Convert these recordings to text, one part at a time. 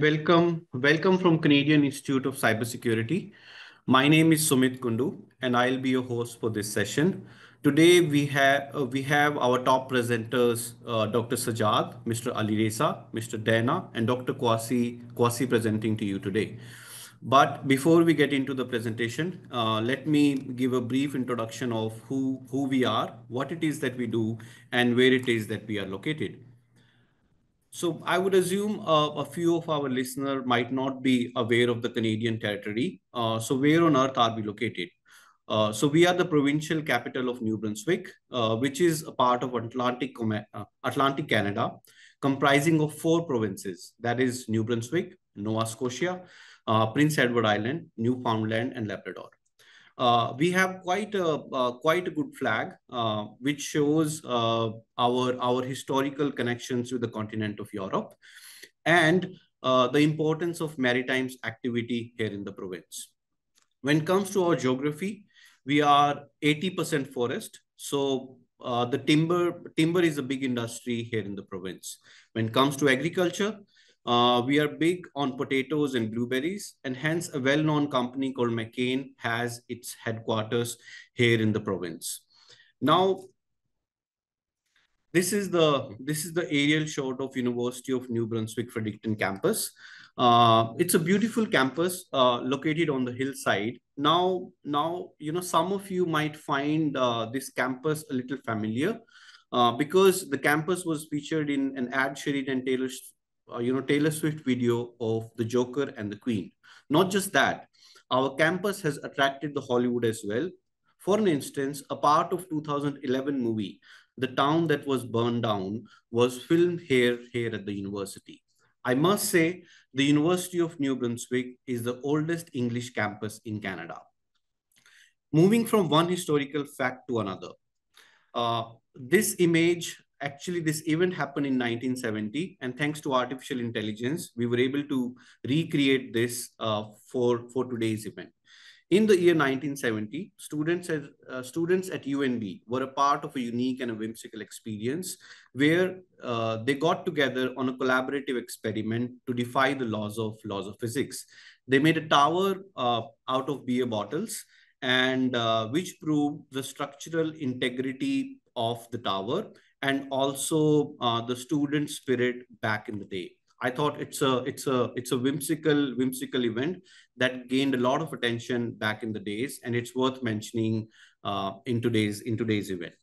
and welcome from Canadian Institute of Cybersecurity. My name is Sumit Kundu, and I'll be your host for this session. Today we have our top presenters, Dr. Sajjad, Mr. Alireza, Mr. Dana, and Dr. Kwasi presenting to you today. But before we get into the presentation, let me give a brief introduction of who we are, what it is that we do, and where it is that we are located. So I would assume a few of our listeners might not be aware of the Canadian territory. So where on earth are we located? So we are the provincial capital of New Brunswick, which is a part of Atlantic Canada, comprising of 4 provinces. That is New Brunswick, Nova Scotia, Prince Edward Island, Newfoundland, and Labrador. We have quite a good flag, which shows our historical connections with the continent of Europe and the importance of maritime activity here in the province. When it comes to our geography, we are 80% forest. So the timber is a big industry here in the province. When it comes to agriculture, we are big on potatoes and blueberries, and hence a well-known company called McCain has its headquarters here in the province. Now, this is the aerial shot of University of New Brunswick Fredericton campus. It's a beautiful campus located on the hillside. Now, some of you might find this campus a little familiar because the campus was featured in an Ed Sheeran and Taylor Swift video of the Joker and the Queen. Not just that, our campus has attracted the Hollywood as well. For an instance, a part of 2011 movie, The Town That Was Burned Down, was filmed here at the university. I must say, the University of New Brunswick is the oldest English campus in Canada. Moving from one historical fact to another, this event happened in 1970, and thanks to artificial intelligence, we were able to recreate this for today's event. In the year 1970, students at UNB were a part of a unique and a whimsical experience where they got together on a collaborative experiment to defy the laws of physics. They made a tower out of beer bottles, and which proved the structural integrity of the tower and also the student spirit back in the day. I thought it's a whimsical event that gained a lot of attention back in the days, and it's worth mentioning in today's event.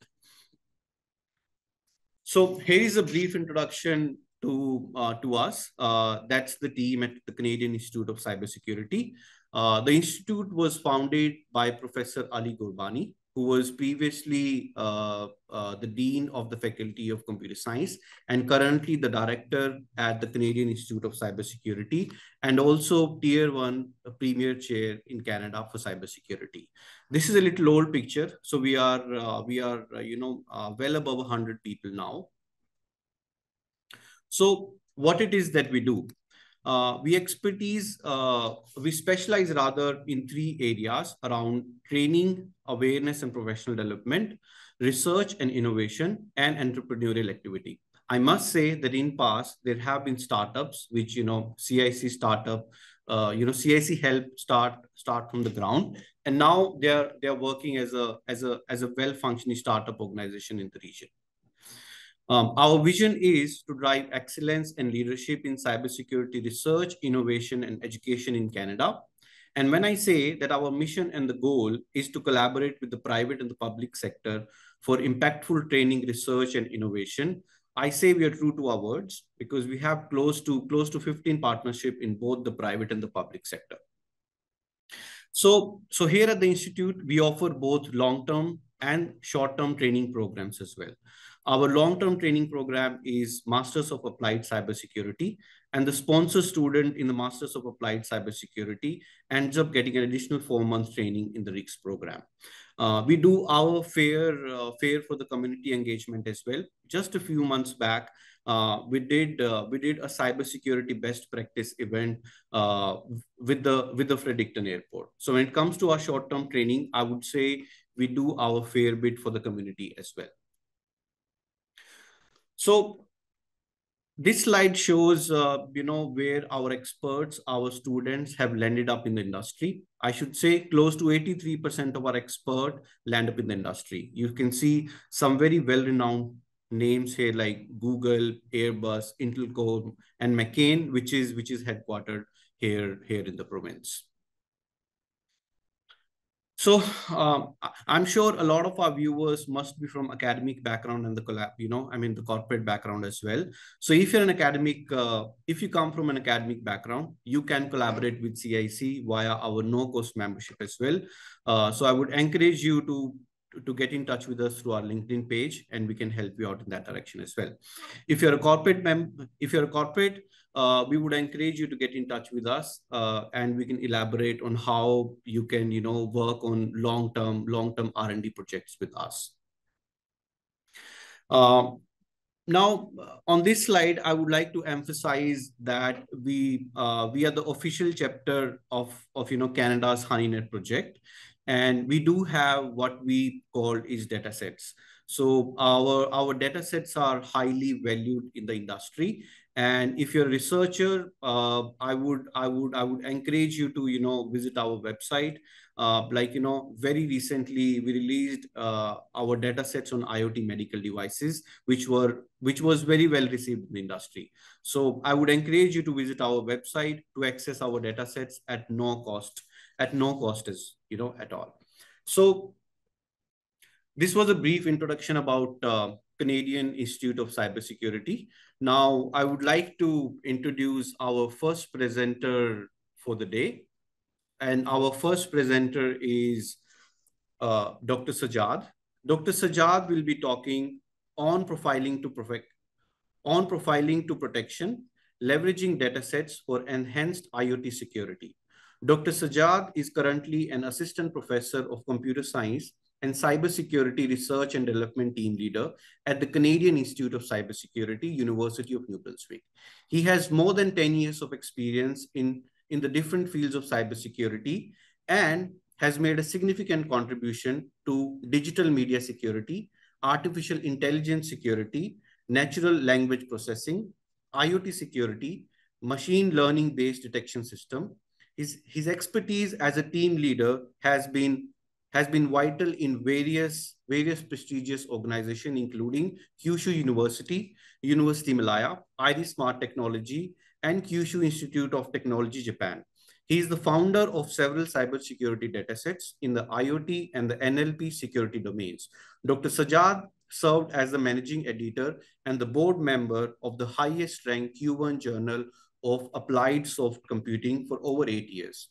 So here is a brief introduction to us. That's the team at the Canadian Institute of Cybersecurity. The institute was founded by Professor Ali Gurbani, who was previously the Dean of the Faculty of Computer Science and currently the Director at the Canadian Institute of Cybersecurity, and also Tier 1 Premier Chair in Canada for Cybersecurity. This is a little old picture, so we are well above 100 people now. So what it is that we do? We specialize rather in 3 areas around training, awareness and professional development, research and innovation, and entrepreneurial activity. I must say that in past, there have been startups, which, CIC startup, CIC helped start from the ground. And now they're working as a well-functioning startup organization in the region. Our vision is to drive excellence and leadership in cybersecurity research, innovation, and education in Canada. And when I say that our mission and the goal is to collaborate with the private and the public sector for impactful training, research, and innovation, I say we are true to our words because we have close to 15 partnerships in both the private and the public sector. So here at the Institute, we offer both long-term and short-term training programs as well. Our long-term training program is Masters of Applied Cybersecurity, and the sponsor student in the Masters of Applied Cybersecurity ends up getting an additional 4 months training in the RICS program. We do our fair for the community engagement as well. Just a few months back, we did a cybersecurity best practice event with the Fredericton Airport. So when it comes to our short-term training, I would say we do our fair bit for the community as well. So This slide shows, where our experts, our students have landed up in the industry. I should say close to 83% of our expert land up in the industry. You can see some very well-renowned names here like Google, Airbus, Intel Core, and McCain, which is headquartered here in the province. So I'm sure a lot of our viewers must be from academic background and the corporate background as well. So if you're an academic, if you come from an academic background, you can collaborate with CIC via our no-cost membership as well. So I would encourage you to get in touch with us through our LinkedIn page, and we can help you out in that direction as well. If you're a corporate we would encourage you to get in touch with us, and we can elaborate on how you can, work on long-term R&D projects with us. Now, on this slide, I would like to emphasize that we are the official chapter of Canada's HoneyNet project, and we do have what we call is datasets. So our datasets are highly valued in the industry. And if you're a researcher, I would encourage you to visit our website. Very recently we released our datasets on IoT medical devices, which was very well received in the industry. So I would encourage you to visit our website to access our datasets at no cost at all. So this was a brief introduction about Canadian Institute of Cybersecurity. Now, I would like to introduce our first presenter for the day. And our first presenter is Dr. Sajjad. Dr. Sajjad will be talking on profiling to protection, leveraging datasets for enhanced IoT security. Dr. Sajjad is currently an assistant professor of computer science and cybersecurity research and development team leader at the Canadian Institute of Cybersecurity, University of New Brunswick. He has more than 10 years of experience in the different fields of cybersecurity and has made a significant contribution to digital media security, artificial intelligence security, natural language processing, IoT security, machine learning-based detection system. His expertise as a team leader has been vital in various prestigious organizations, including Kyushu University, University Malaya, Iris Smart Technology, and Kyushu Institute of Technology, Japan. He is the founder of several cybersecurity datasets in the IoT and the NLP security domains. Dr. Sajjad served as the managing editor and the board member of the highest ranked Q1 journal of applied soft computing for over 8 years.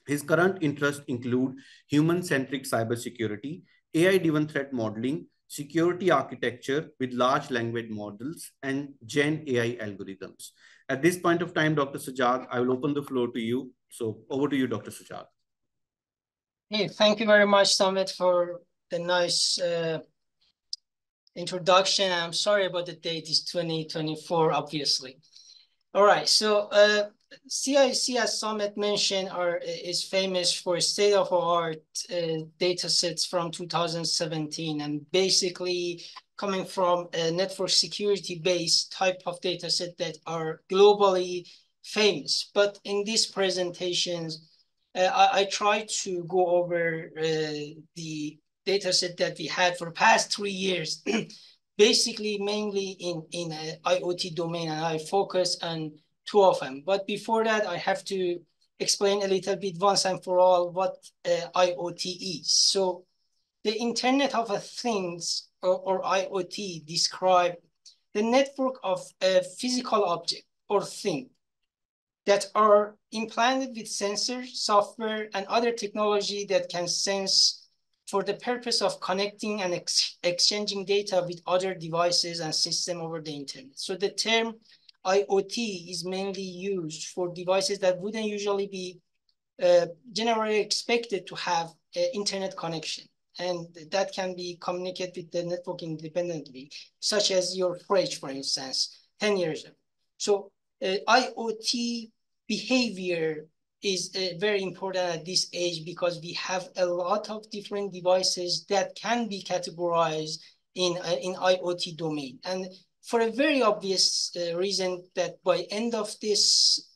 His current interests include human-centric cybersecurity, AI-driven threat modeling, security architecture with large language models, and Gen AI algorithms. At this point of time, Dr. Sajjad, I will open the floor to you. So over to you, Dr. Sajjad. Hey, thank you very much, Sumit, for the nice introduction. I'm sorry about the date, it's 2024, obviously. All right, so CIC, as Sumit mentioned, is famous for state-of-the-art data sets from 2017, and basically coming from a network security-based type of data set that are globally famous. But in these presentations, I try to go over the data set that we had for the past 3 years, basically mainly in IoT domain, and I focus on 2 of them. But before that, I have to explain a little bit once and for all what IoT is. So the Internet of Things, or IoT, describe the network of a physical object or thing that are implanted with sensors, software, and other technology that can sense for the purpose of connecting and exchanging data with other devices and systems over the internet. So the term IoT is mainly used for devices that wouldn't usually be generally expected to have an internet connection, and that can be communicated with the network independently, such as your fridge, for instance, 10 years ago. So IoT behavior is very important at this age because we have a lot of different devices that can be categorized in IoT domain. And for a very obvious reason that by end of this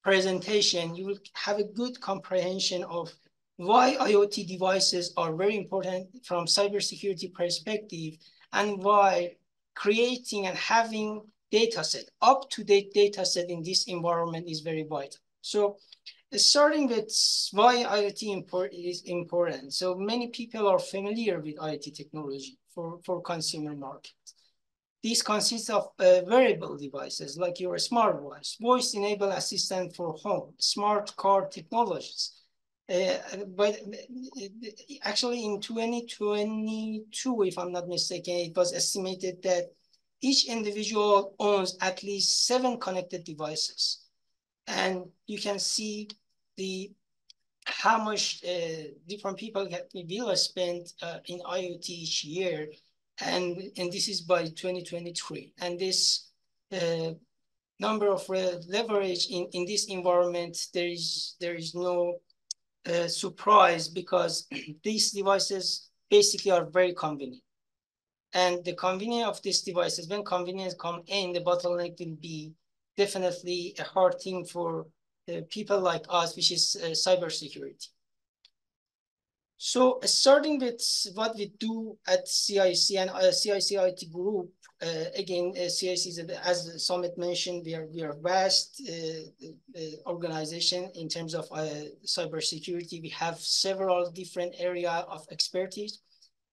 presentation, you will have a good comprehension of why IoT devices are very important from cybersecurity perspective, and why creating and having dataset, up-to-date dataset in this environment is very vital. So starting with why IoT is important. So many people are familiar with IoT technology for consumer market. These consist of wearable devices like your smartwatch, voice-enabled assistant for home, smart car technologies. But actually in 2022, if I'm not mistaken, it was estimated that each individual owns at least 7 connected devices. And you can see how much different people will spend in IoT each year. And this is by 2023. And this number of leverage in this environment, there is no surprise, because these devices basically are very convenient. And the convenience of these devices, when convenience come in, the bottleneck will be definitely a hard thing for people like us, which is cybersecurity. So starting with what we do at CIC and CIC IT Group, again, CIC is, as Sumit mentioned, we are a vast organization in terms of cybersecurity. We have several different areas of expertise,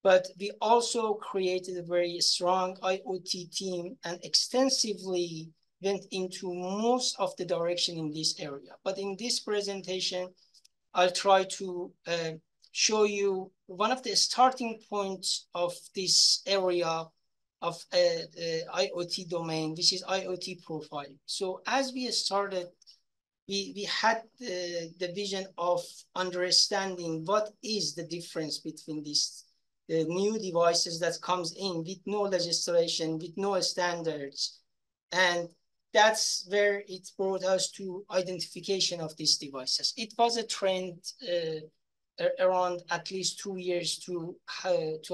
but we also created a very strong IoT team and extensively went into most of the direction in this area. But in this presentation, I'll try to show you one of the starting points of this area of IoT domain, which is IoT profile. So as we started, we had the vision of understanding what is the difference between these new devices that comes in with no legislation, with no standards. And that's where it brought us to identification of these devices. It was a trend around at least 2 years to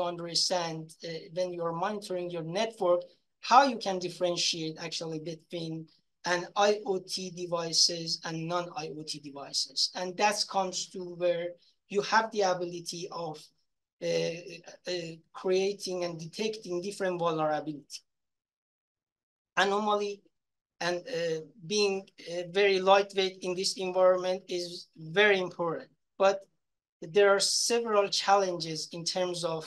understand when you're monitoring your network, how you can differentiate actually between an IoT devices and non-IoT devices. And that comes to where you have the ability of creating and detecting different vulnerability. Anomaly and being very lightweight in this environment is very important. But there are several challenges in terms of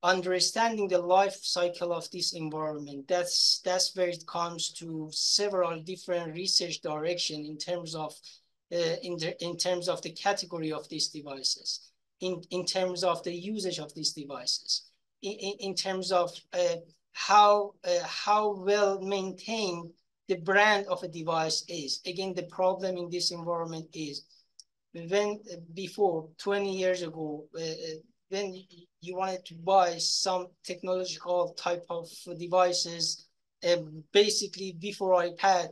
understanding the life cycle of this environment. That's where it comes to several different research direction in terms of in terms of the category of these devices, in terms of the usage of these devices, in terms of how well maintained the brand of a device is. Again, the problem in this environment is when before 20 years ago, when you wanted to buy some technological type of devices, basically before iPad,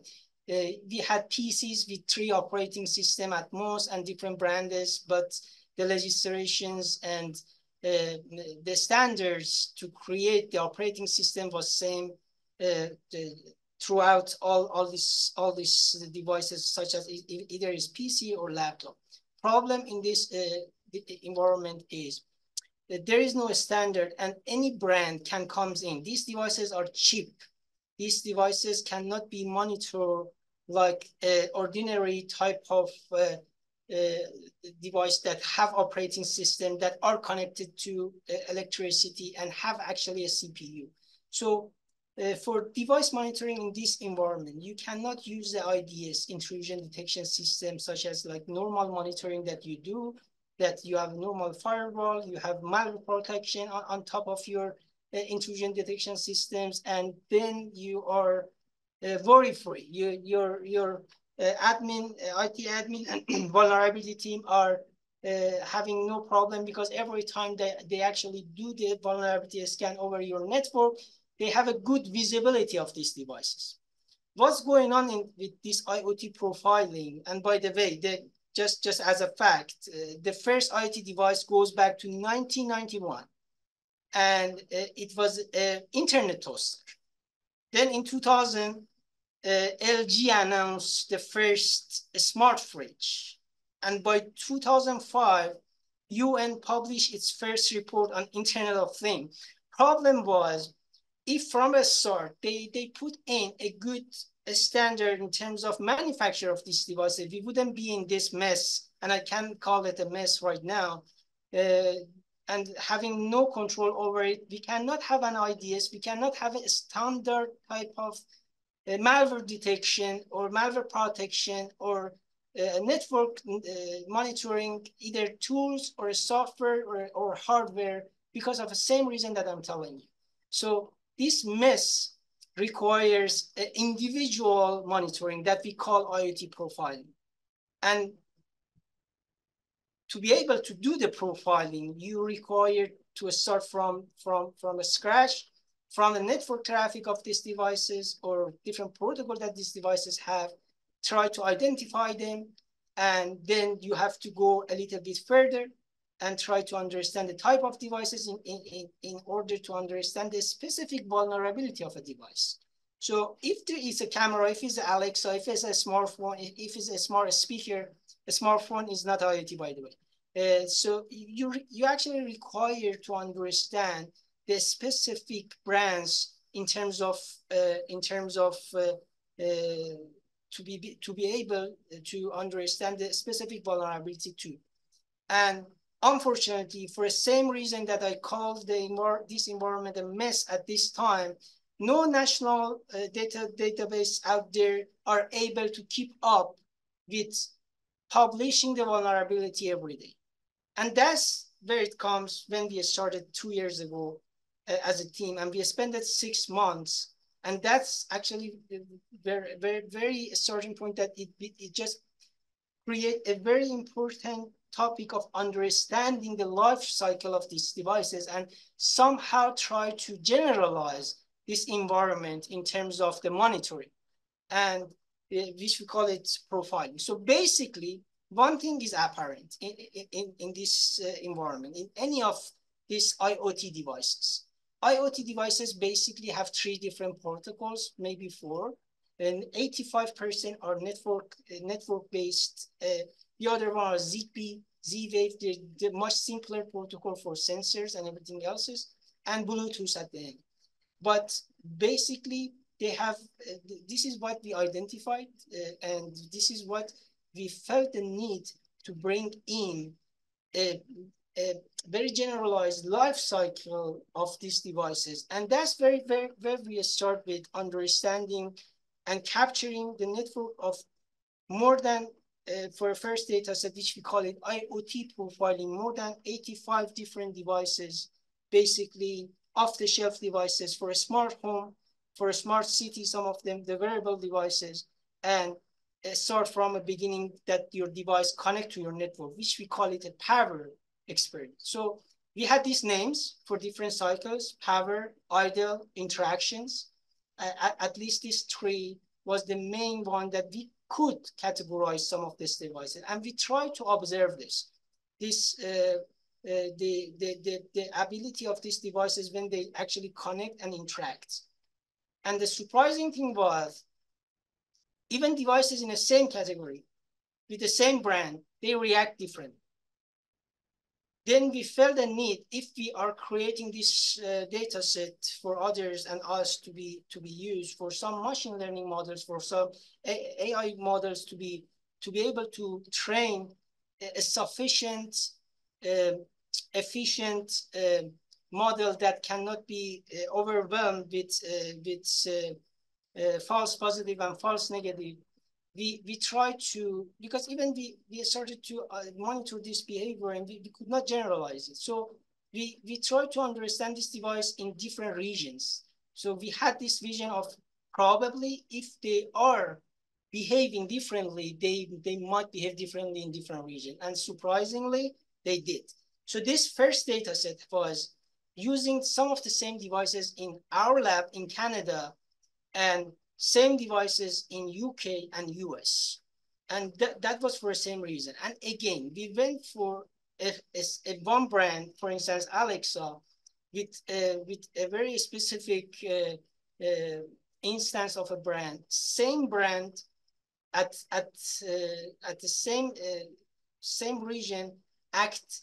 we had PCs with 3 operating systems at most and different brands, but the legislations and the standards to create the operating system was same throughout all these devices, such as either is PC or laptop. Problem in this environment is that there is no standard and any brand can come in. These devices are cheap. These devices cannot be monitored like ordinary type of device that have operating system that are connected to electricity and have actually a CPU. So for device monitoring in this environment, you cannot use the IDS, intrusion detection system, such as like normal monitoring that you do, that you have normal firewall, you have malware protection on top of your intrusion detection systems, and then you are worry-free. Your admin, IT admin and vulnerability team are having no problem, because every time they actually do the vulnerability scan over your network, they have a good visibility of these devices. What's going on with this IoT profiling? And by the way, just as a fact, the first IoT device goes back to 1991. And it was an internet toaster. Then in 2000, LG announced the first smart fridge. And by 2005, UN published its first report on Internet of Things. Problem was, if from a start they put in a good standard in terms of manufacture of these devices, we wouldn't be in this mess, and I can't call it a mess right now, and having no control over it. We cannot have an IDS, we cannot have a standard type of malware detection or malware protection or network monitoring, either tools or software or hardware, because of the same reason that I'm telling you. So this mess requires individual monitoring that we call IoT profiling. And to be able to do the profiling, you require to start from scratch, from the network traffic of these devices or different protocols that these devices have, try to identify them, and then you have to go a little bit further and try to understand the type of devices in order to understand the specific vulnerability of a device. So if there is a camera, if it's Alexa, if it's a smartphone, if it's a smart speaker, a smartphone is not IoT, by the way. So you actually require to understand the specific brands in terms of to be able to understand the specific vulnerability too. And unfortunately, for the same reason that I called this environment a mess at this time, no national database out there are able to keep up with publishing the vulnerability every day. And that's where it comes when we started 2 years ago as a team, and we spent 6 months. And that's actually very, very, very starting point that it just create a very important topic of understanding the life cycle of these devices and somehow try to generalize this environment in terms of the monitoring, and which we call it profiling. So basically, one thing is apparent in this environment, in any of these IoT devices. IoT devices basically have 3 different protocols, maybe 4, and 85% are network-based. The other one are ZP, Z-Wave, the much simpler protocol for sensors and everything else, and Bluetooth at the end. But basically, they have, this is what we identified, and this is what we felt the need to bring in a very generalized life cycle of these devices. And that's where we start with understanding and capturing the network of more than, for a first data set, which we call it IoT profiling, more than 85 different devices, basically off-the-shelf devices for a smart home, for a smart city, some of them, the wearable devices, and start from a beginning that your device connect to your network, which we call it a power experience. So we had these names for different cycles: power, idle, interactions. At least these 3 was the main one that we could categorize some of these devices. And we try to observe this the ability of these devices when they actually connect and interact. And the surprising thing was, even devices in the same category with the same brand, they react differently. Then we felt the need, if we are creating this data set for others and us to be used for some machine learning models, for some AI models to be able to train a sufficient, efficient model that cannot be overwhelmed with false positive and false negative. We try to, because even we started to monitor this behavior, and we could not generalize it. So we try to understand this device in different regions. So we had this vision of probably if they are behaving differently, they might behave differently in different regions. And surprisingly, they did. So this first data set was using some of the same devices in our lab in Canada and same devices in UK and US. And that was for the same reason. And again, we went for a one brand, for instance, Alexa, with a very specific instance of a brand, same brand at the same region act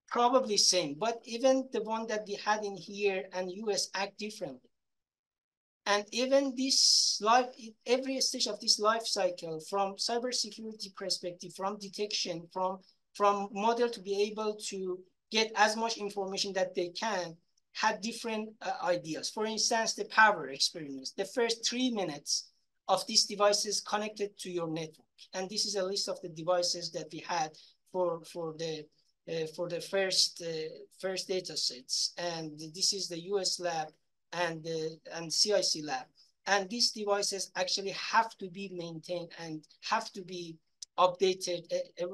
probably same, but even the one that we had in here and US act differently. And even this life, every stage of this life cycle, from cybersecurity perspective, from detection, from model to be able to get as much information that they can, had different ideas. For instance, the power experience, the first 3 minutes of these devices connected to your network. And this is a list of the devices that we had for the first data sets. And this is the US lab and CIC lab. And these devices actually have to be maintained and have to be updated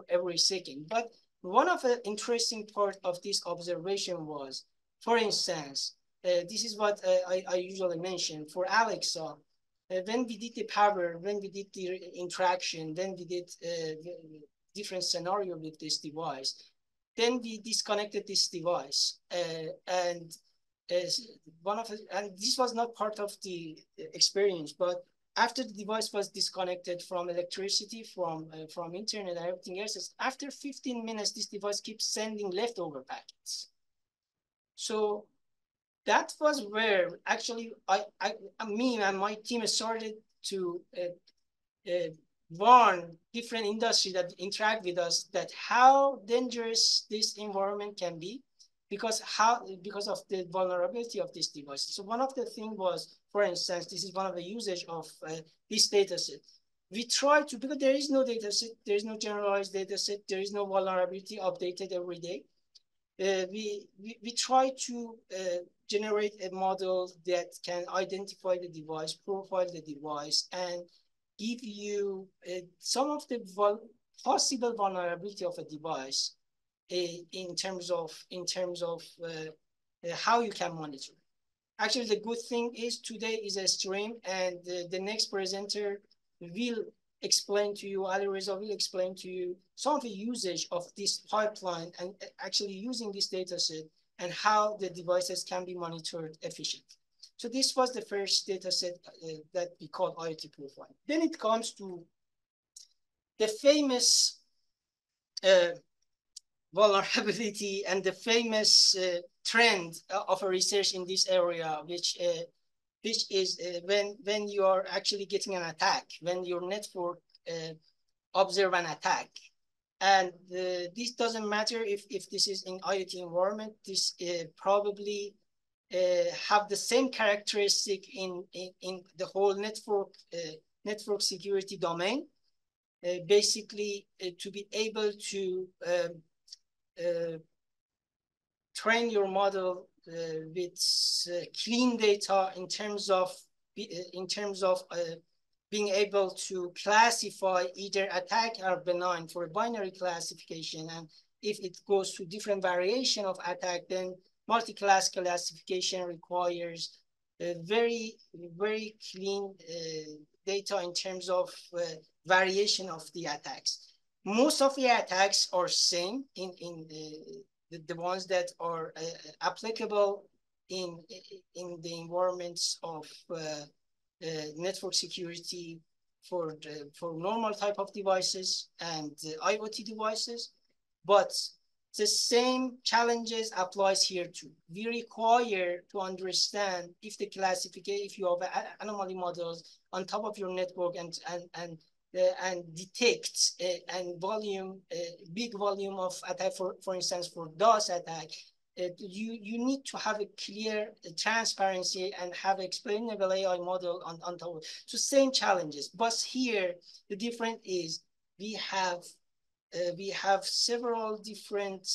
every second. But one of the interesting part of this observation was, for instance, this is what I usually mention for Alexa. When we did the power, when we did the interaction, then we did different scenario with this device. Then we disconnected this device, and this was not part of the experience, but after the device was disconnected from electricity, from internet and everything else, after 15 minutes, this device keeps sending leftover packets. So that was where actually me and my team started to warn different industry that interact with us that how dangerous this environment can be because of the vulnerability of this device. So one of the things was, for instance, this is one of the usage of this data set. We try to, because there is no data set, there is no generalized data set, there is no vulnerability updated every day. We try to generate a model that can identify the device, profile the device, and give you some of the possible vulnerability of a device in terms of how you can monitor. Actually, the good thing is today is a stream, and the next presenter will explain to you, Alireza will explain to you some of the usage of this pipeline and actually using this data set and how the devices can be monitored efficiently. So this was the first data set that we call IoT profile. Then it comes to the famous vulnerability and the famous trend of a research in this area, which is when you are actually getting an attack, when your network observe an attack. And this doesn't matter if this is in IoT environment, this probably have the same characteristic in the whole network security domain. Basically, to be able to train your model with clean data in terms of being able to classify either attack or benign for a binary classification. And if it goes to different variation of attack, then multi-class classification requires very, very clean data in terms of variation of the attacks. Most of the attacks are same in the ones that are applicable in the environments of network security for normal type of devices and IoT devices, but the same challenges applies here too. We require to understand if the classification, if you have anomaly models on top of your network and detect big volume of attack, for instance, for DOS attack, you need to have a clear transparency and have explainable AI model on top of it. So same challenges, but here the difference is we have several different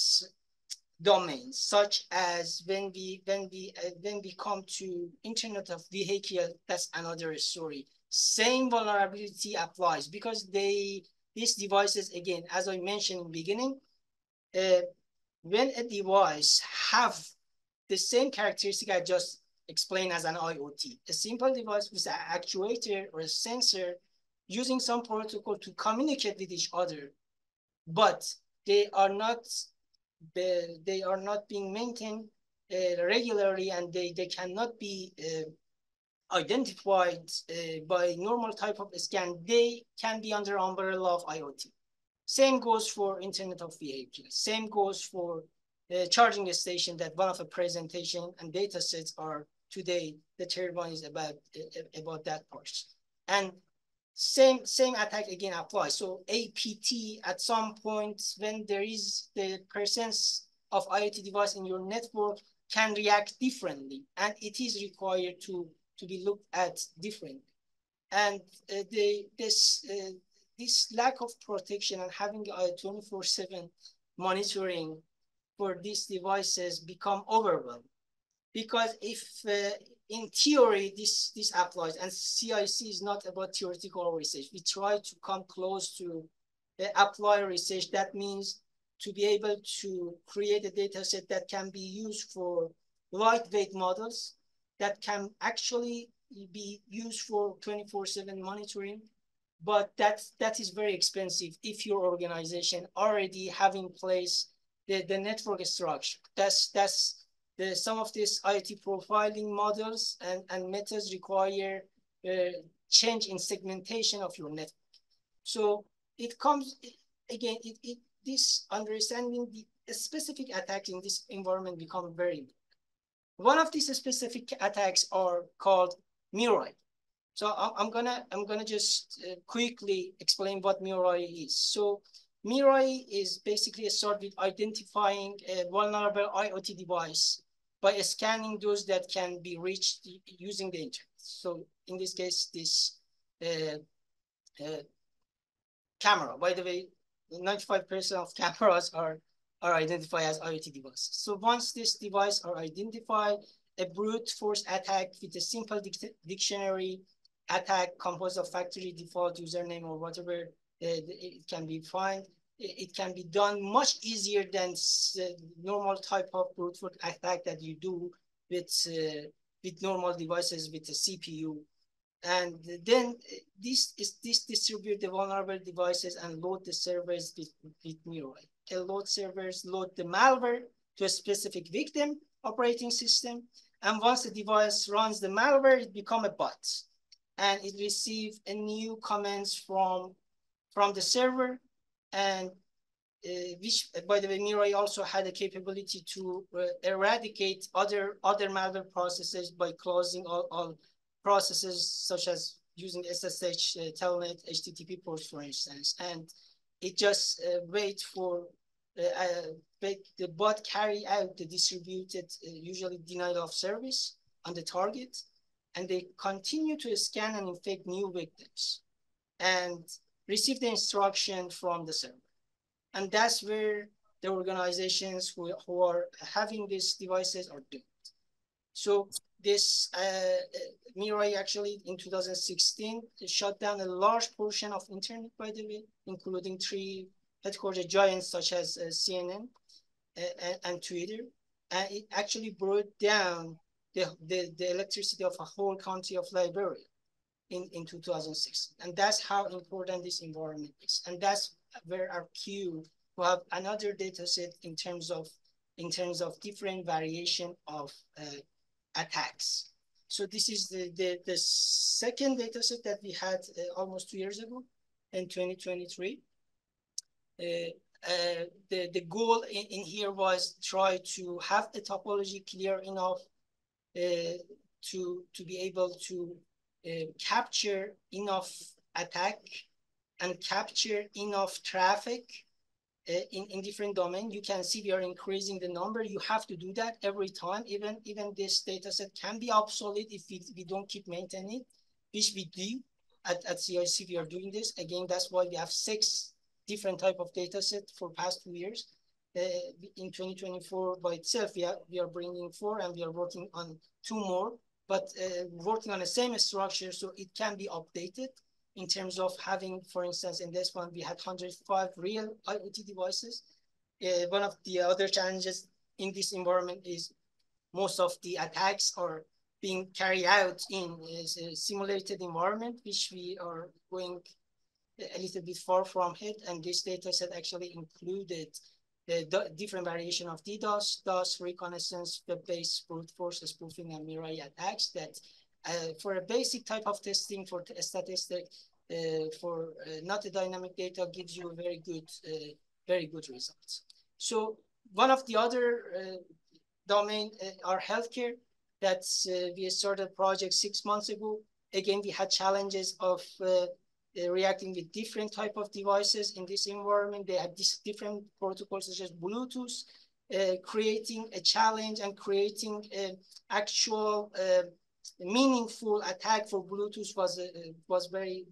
domains, such as when we come to Internet of Vehicle, that's another story. Same vulnerability applies because these devices, again, as I mentioned in the beginning, when a device have the same characteristic I just explained as an IoT, a simple device with an actuator or a sensor using some protocol to communicate with each other, but they are not being maintained regularly, and they cannot be identified by normal type of scan, they can be under umbrella of IoT. Same goes for Internet of Vehicles. Same goes for charging a station, that one of the presentation and data sets are today, the third one is about that part. And same attack again applies. So APT at some point, when there is the presence of IoT device in your network, can react differently, and it is required to be looked at differently. And this lack of protection and having a 24/7 monitoring for these devices become overwhelming. Because if in theory this applies, and CIC is not about theoretical research, we try to come close to apply research. That means to be able to create a data set that can be used for lightweight models, that can actually be used for 24/7 monitoring. But that is very expensive if your organization already have in place the network structure. That's some of these IoT profiling models and methods require change in segmentation of your network. So it comes, again, this understanding the specific attacks in this environment become very important. One of these specific attacks are called Mirai. So I'm gonna just quickly explain what Mirai is. So Mirai is basically a start with identifying a vulnerable IoT device by scanning those that can be reached using the internet. So in this case, this camera. By the way, 95% of cameras are identified as IoT devices. So once this device are identified, a brute force attack with a simple dictionary attack composed of factory default username or whatever it can be defined. It can be done much easier than normal type of brute force attack that you do with normal devices with a CPU. And then this distribute the vulnerable devices and load the servers with Mirai. Load servers load the malware to a specific victim operating system. And once the device runs the malware, it becomes a bot. And it receives a new commands from the server. And which, by the way, Mirai also had a capability to eradicate other malware processes by closing all processes, such as using SSH, Telnet, HTTP ports, for instance. And it just wait for the bot carry out the distributed, usually denial of service on the target, and they continue to scan and infect new victims and receive the instruction from the server. And that's where the organizations who are having these devices are doing. So this Mirai actually in 2016 shut down a large portion of internet, by the way, including 3 headquarter giants such as CNN and Twitter. And it actually brought down the electricity of a whole country of Liberia in 2006. And that's how important this environment is. And that's where our queue will have another data set in terms of different variation of attacks. So this is the second data set that we had almost 2 years ago in 2023. The goal in here was try to have the topology clear enough to be able to capture enough attack and capture enough traffic in different domains. You can see we are increasing the number. You have to do that every time. Even this data set can be obsolete if we don't keep maintaining it, which we do at CIC. We are doing this. Again, that's why we have 6 different type of data set for past 2 years. In 2024 by itself, we are bringing 4, and we are working on 2 more, but working on the same structure so it can be updated in terms of having, for instance, in this one, we had 105 real IoT devices. One of the other challenges in this environment is most of the attacks are being carried out in a simulated environment, which we are going a little bit far from it. And this data set actually included the different variation of DDoS, DOS, reconnaissance, web-based brute force spoofing, and Mirai attacks that for a basic type of testing for a statistic, for not a dynamic data gives you very good results. So one of the other domain are healthcare. That's we started a project 6 months ago. Again, we had challenges of reacting with different type of devices in this environment. They had different protocols such as Bluetooth, creating a challenge and creating actual meaningful attack for Bluetooth was very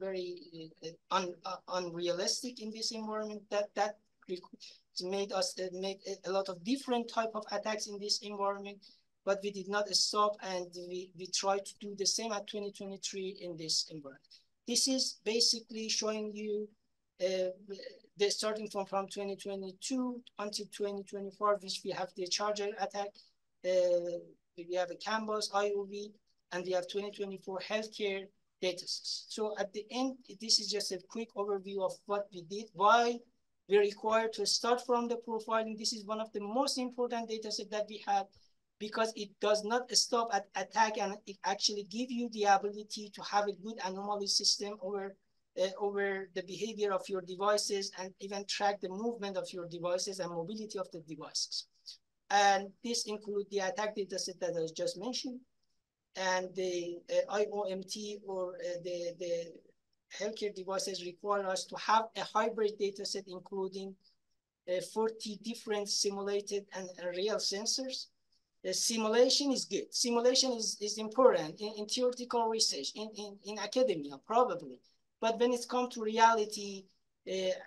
unrealistic in this environment. That made us make a lot of different type of attacks in this environment, but we did not stop, and we tried to do the same at 2023 in this environment. This is basically showing you the starting from 2022 until 2024, which we have the charger attack, we have a Canvas, IOV, and we have 2024 healthcare datasets. So at the end, this is just a quick overview of what we did, why we're required to start from the profiling. This is one of the most important datasets that we have, because it does not stop at attack, and it actually gives you the ability to have a good anomaly system over the behavior of your devices, and even track the movement of your devices and mobility of the devices. And this includes the attack dataset that I just mentioned, and the IOMT or the healthcare devices require us to have a hybrid dataset, including 40 different simulated and real sensors. The simulation is good. Simulation is important in theoretical research, in academia, probably. But when it comes to reality,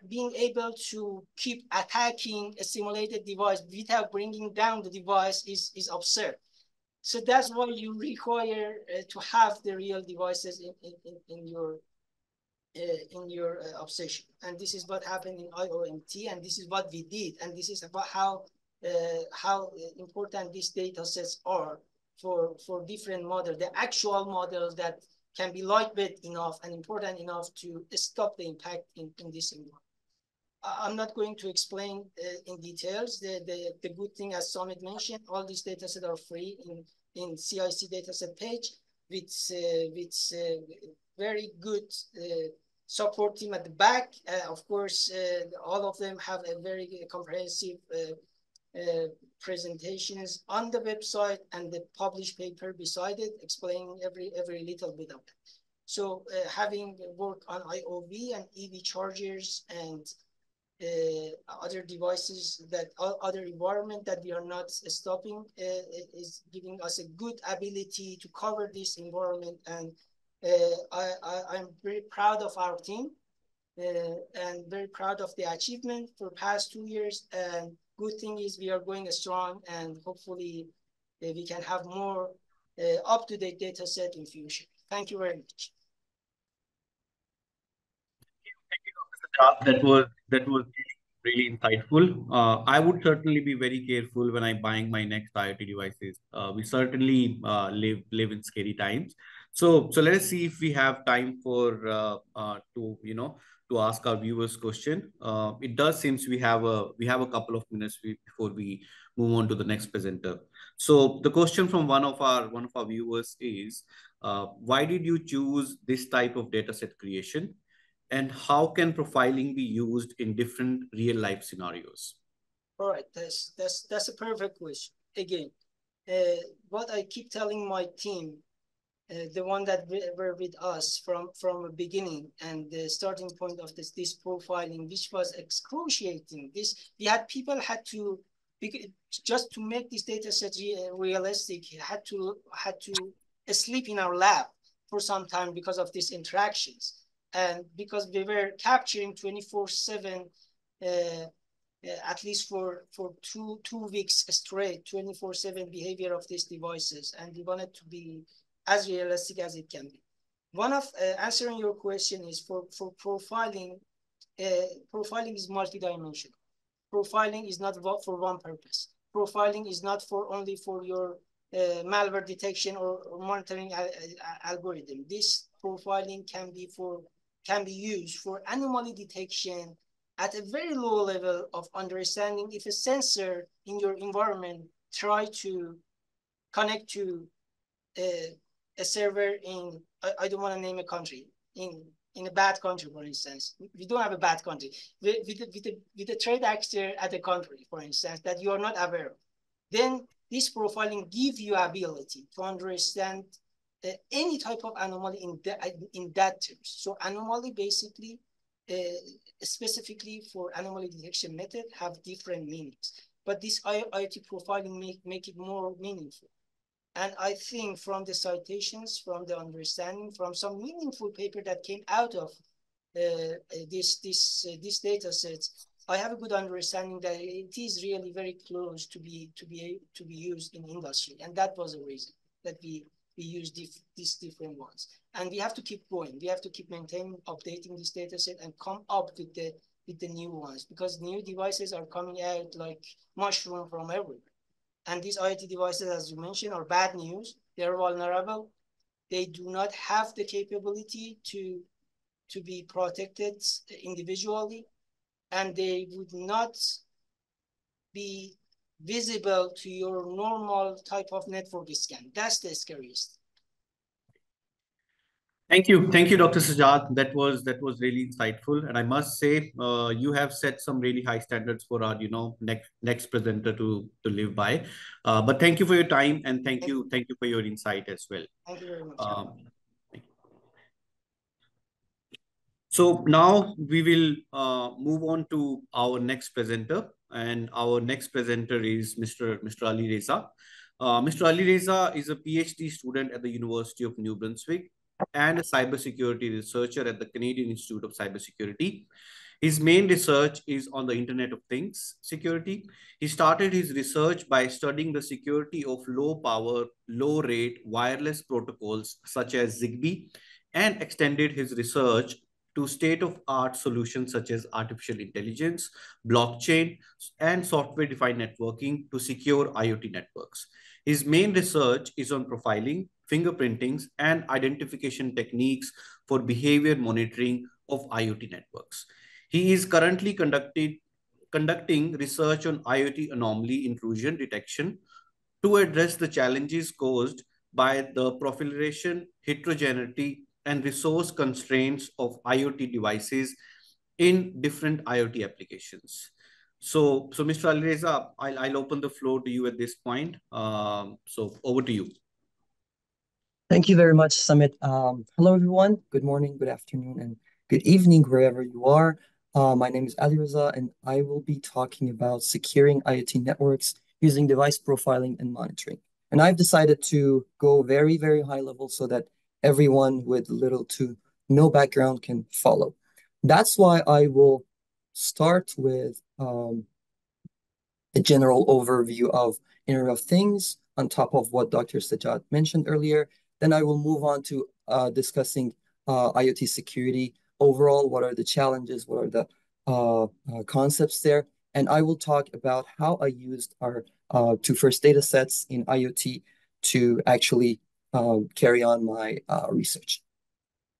being able to keep attacking a simulated device without bringing down the device is absurd. So that's why you require to have the real devices in your obsession. And this is what happened in IOMT, and this is what we did. And this is about how important these data sets are for different models, the actual models that can be lightweight enough and important enough to stop the impact in this environment. I'm not going to explain in details. The good thing, as Sumit mentioned, all these data sets are free in CIC dataset page with very good support team at the back. Of course, all of them have a very comprehensive presentations on the website, and the published paper beside it explaining every little bit of it. So having worked on IOV and EV chargers and other devices, that other environment that we are not stopping, is giving us a good ability to cover this environment. And I'm very proud of our team and very proud of the achievement for past 2 years. And good thing is we are going strong, and hopefully we can have more up-to-date data set in future. Thank you very much. That was really insightful. I would certainly be very careful when I'm buying my next IoT devices. We certainly live in scary times. So let us see if we have time for to ask our viewers question. It does seems we have a couple of minutes before we move on to the next presenter. So the question from one of our viewers is, why did you choose this type of data set creation? And how can profiling be used in different real life scenarios? All right, that's a perfect question. Again, what I keep telling my team, the one that were with us from the beginning, and the starting point of this profiling, which was excruciating. We had people had to, just to make this data set realistic, had to sleep in our lab for some time because of these interactions. And because we were capturing 24/7, at least for two weeks straight, 24/7 behavior of these devices, and we wanted to be as realistic as it can be. One of answering your question is for profiling. Profiling is multidimensional. Profiling is not for one purpose. Profiling is not only for your malware detection or monitoring algorithm. This profiling can be used for anomaly detection at a very low level of understanding. If a sensor in your environment try to connect to a server in, I don't want to name a country, in a bad country, for instance. We don't have a bad country. With a trade actor at a country, for instance, that you are not aware of, then this profiling gives you ability to understand any type of anomaly in that terms. So anomaly basically, specifically for anomaly detection method, have different meanings. But this IoT profiling make it more meaningful. And I think from the citations, from the understanding, from some meaningful paper that came out of this data sets, I have a good understanding that it is really very close to be used in industry, and that was a reason that we use these different ones. And we have to keep going. We have to keep maintaining, updating this data set, and come up with the new ones, because new devices are coming out like mushroom from everywhere. And these IoT devices, as you mentioned, are bad news. They're vulnerable. They do not have the capability to be protected individually, and they would not be visible to your normal type of network scan. That's the scariest. Thank you, Dr. Sajjad. That was really insightful, and I must say, you have set some really high standards for our next presenter to live by. But thank you for your time, and thank you for your insight as well. Thank you very much. So now we will move on to our next presenter, and our next presenter is Mr. Alireza. Mr. Alireza is a PhD student at the University of New Brunswick and a cybersecurity researcher at the Canadian Institute of Cybersecurity. His main research is on the Internet of Things security. He started his research by studying the security of low power, low rate wireless protocols such as Zigbee, and extended his research to state-of-art solutions such as artificial intelligence, blockchain, and software-defined networking to secure IoT networks. His main research is on profiling, fingerprintings, and identification techniques for behavior monitoring of IoT networks. He is currently conducting research on IoT anomaly intrusion detection to address the challenges caused by the proliferation, heterogeneity, and resource constraints of IoT devices in different IoT applications. So Mr. Alireza, I'll open the floor to you at this point. So over to you. Thank you very much, Sumit. Hello, everyone. Good morning, good afternoon, and good evening, wherever you are. My name is Alireza, and I will be talking about securing IoT networks using device profiling and monitoring. And I've decided to go very, very high level so that everyone with little to no background can follow. That's why I will start with a general overview of Internet of Things on top of what Dr. Sajjad mentioned earlier. Then I will move on to discussing IoT security overall. What are the challenges? What are the concepts there? And I will talk about how I used our two first data sets in IoT to actually carry on my research.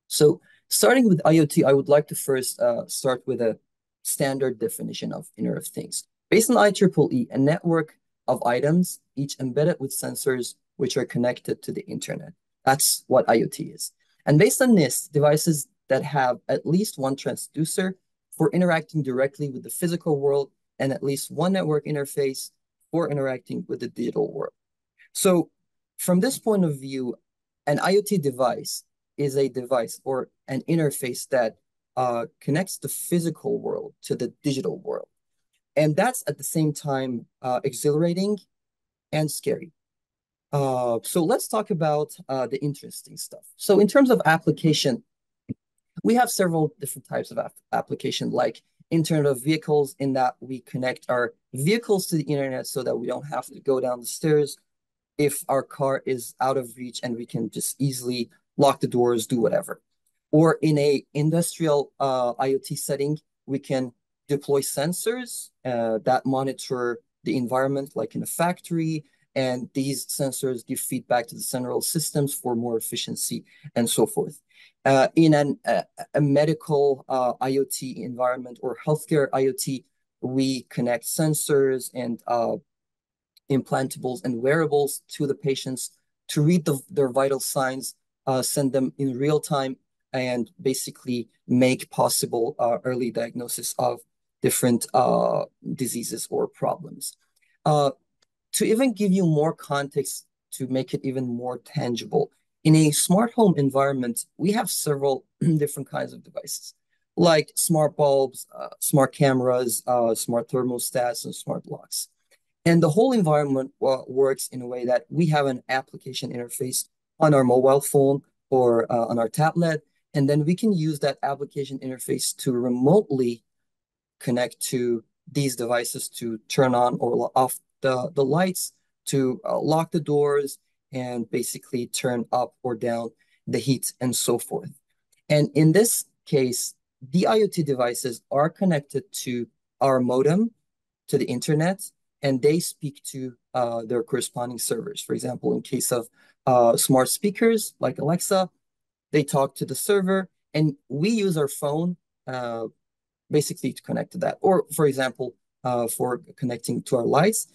So starting with IoT, I would like to first start with a standard definition of Internet of Things. Based on IEEE, a network of items, each embedded with sensors which are connected to the internet. That's what IoT is. And based on this, devices that have at least one transducer for interacting directly with the physical world and at least one network interface for interacting with the digital world. So from this point of view, an IoT device is a device or an interface that connects the physical world to the digital world. And that's at the same time exhilarating and scary. So let's talk about the interesting stuff. So in terms of application, we have several different types of application, like Internet of Vehicles, in that we connect our vehicles to the internet so that we don't have to go down the stairs if our car is out of reach and we can just easily lock the doors, do whatever. Or in a industrial IoT setting, we can deploy sensors that monitor the environment, like in a factory, and these sensors give feedback to the central systems for more efficiency and so forth. In a medical IoT environment or healthcare IoT, we connect sensors and implantables and wearables to the patients to read their vital signs, send them in real time, and basically make possible early diagnosis of different diseases or problems. To even give you more context, to make it even more tangible, in a smart home environment, we have several different kinds of devices, like smart bulbs, smart cameras, smart thermostats, and smart locks. And the whole environment works in a way that we have an application interface on our mobile phone or on our tablet, and then we can use that application interface to remotely connect to these devices to turn on or off the lights, to lock the doors, and basically turn up or down the heat and so forth. And in this case, the IoT devices are connected to our modem, to the internet, and they speak to their corresponding servers. For example, in case of smart speakers like Alexa, they talk to the server, and we use our phone basically to connect to that. Or, for example, for connecting to our lights.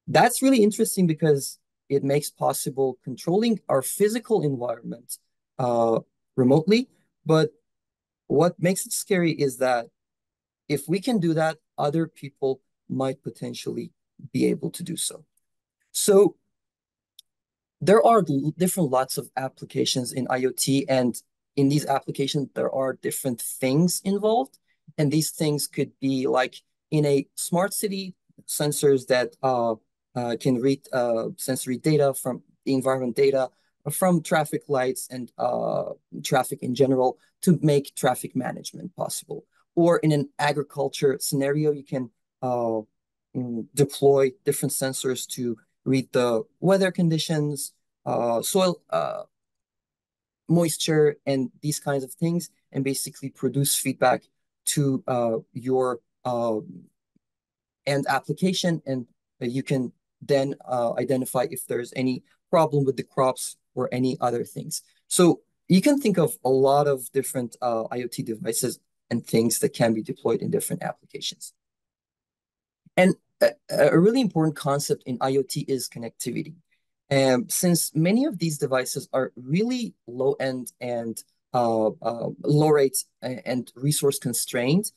That's really interesting because it makes possible controlling our physical environment remotely. But what makes it scary is that if we can do that, other people might potentially be able to do so. So there are different lots of applications in IoT, and in these applications, there are different things involved. And these things could be like in a smart city, sensors that can read sensory data from the environment data, from traffic lights and traffic in general to make traffic management possible. Or in an agriculture scenario, you can deploy different sensors to read the weather conditions, soil moisture, and these kinds of things, and basically produce feedback to your end application, and you can then identify if there's any problem with the crops or any other things. So you can think of a lot of different IoT devices and things that can be deployed in different applications. And a really important concept in IoT is connectivity. Since many of these devices are really low end and low rate and resource constrained,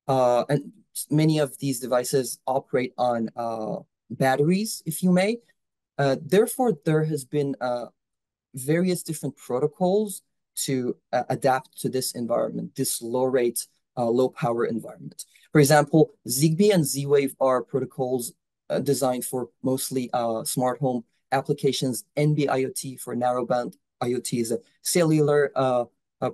and many of these devices operate on batteries, if you may. Therefore, there has been various different protocols to adapt to this environment, this low rate, low power environment. For example, Zigbee and Z-Wave are protocols designed for mostly smart home applications. NB-IoT for narrowband IoT is a cellular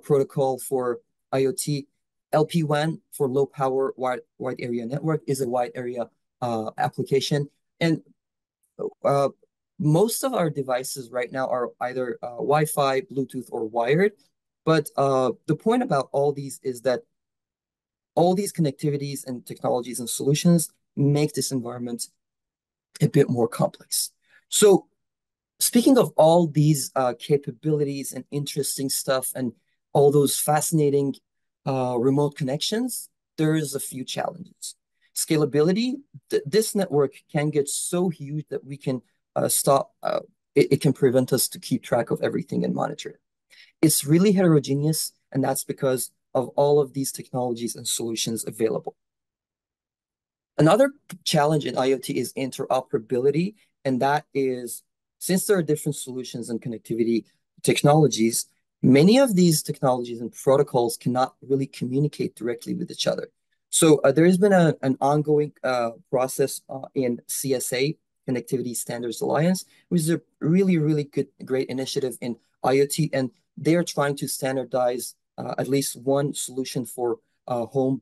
protocol for IoT. LPWAN for low power wide area network is a wide area application. And most of our devices right now are either Wi-Fi, Bluetooth, or wired. But the point about all these is that all these connectivities and technologies and solutions make this environment a bit more complex. So speaking of all these capabilities and interesting stuff and all those fascinating remote connections, there's a few challenges. Scalability, this network can get so huge that we can it can prevent us to keep track of everything and monitor it. It's really heterogeneous, and that's because of all of these technologies and solutions available. Another challenge in IoT is interoperability, and that is, since there are different solutions and connectivity technologies, many of these technologies and protocols cannot really communicate directly with each other. So there has been an ongoing process in CSA, Connectivity Standards Alliance, which is a really, really great initiative in IoT, and they are trying to standardize at least one solution for home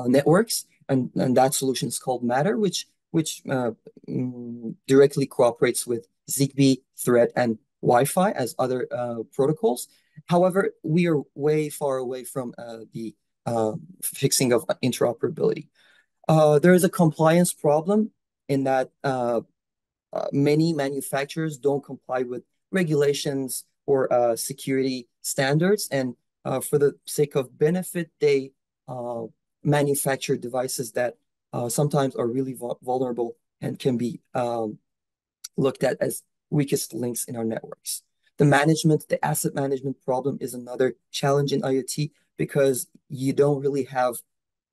networks, and that solution is called Matter, which directly cooperates with Zigbee, Thread, and Wi-Fi as other protocols. However, we are way far away from the fixing of interoperability. There is a compliance problem in that many manufacturers don't comply with regulations or security standards, and for the sake of benefit, they manufacture devices that sometimes are really vulnerable and can be looked at as weakest links in our networks. The asset management problem is another challenge in IoT because you don't really have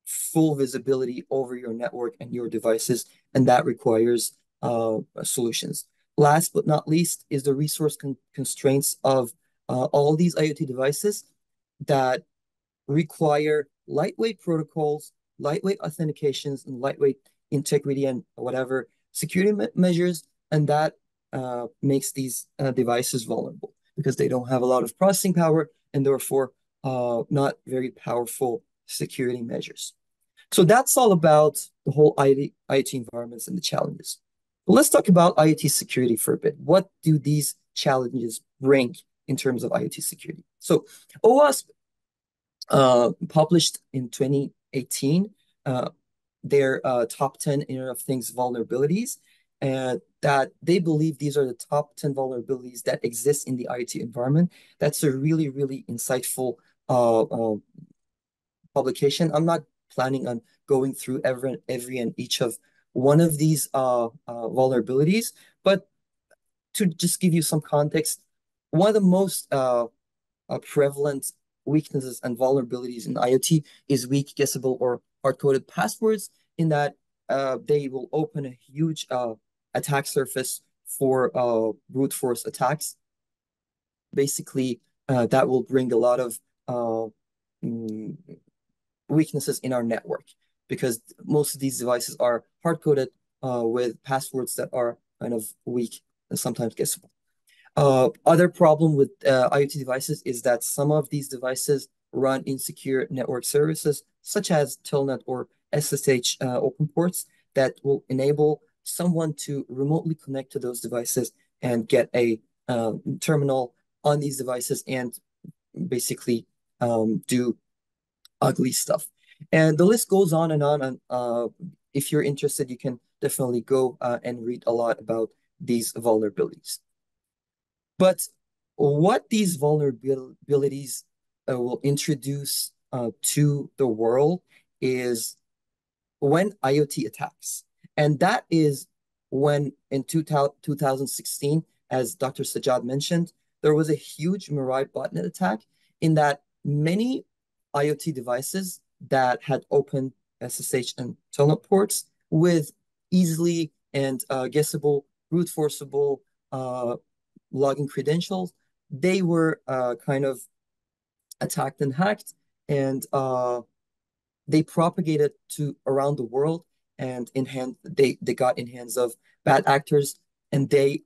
full visibility over your network and your devices, and that requires solutions. Last but not least is the resource constraints of all these IoT devices that require lightweight protocols, lightweight authentications, and lightweight integrity and whatever security measures, and that makes these devices vulnerable because they don't have a lot of processing power and therefore not very powerful security measures. So that's all about the whole IoT environments and the challenges. But let's talk about IoT security for a bit. What do these challenges bring in terms of IoT security? So OWASP published in 2018 their top 10 Internet of Things vulnerabilities, and that they believe these are the top 10 vulnerabilities that exist in the IoT environment. That's a really, really insightful publication. I'm not planning on going through every and each of one of these vulnerabilities, but to just give you some context, one of the most prevalent weaknesses and vulnerabilities in IoT is weak, guessable, or hard-coded passwords, in that they will open a huge attack surface for brute force attacks. Basically, that will bring a lot of weaknesses in our network because most of these devices are hard-coded with passwords that are kind of weak and sometimes guessable. Other problem with IoT devices is that some of these devices run insecure network services, such as Telnet or SSH open ports, that will enable someone to remotely connect to those devices and get a terminal on these devices and basically do ugly stuff. And the list goes on and on. And if you're interested, you can definitely go and read a lot about these vulnerabilities. But what these vulnerabilities will introduce to the world is when IoT attacks. And that is when in 2016, as Dr. Sajjad mentioned, there was a huge Mirai botnet attack in that many IoT devices that had open SSH and Telnet ports with easily and guessable, brute forceable login credentials, they were kind of attacked and hacked, and they propagated to around the world, and they got in hands of bad actors, and they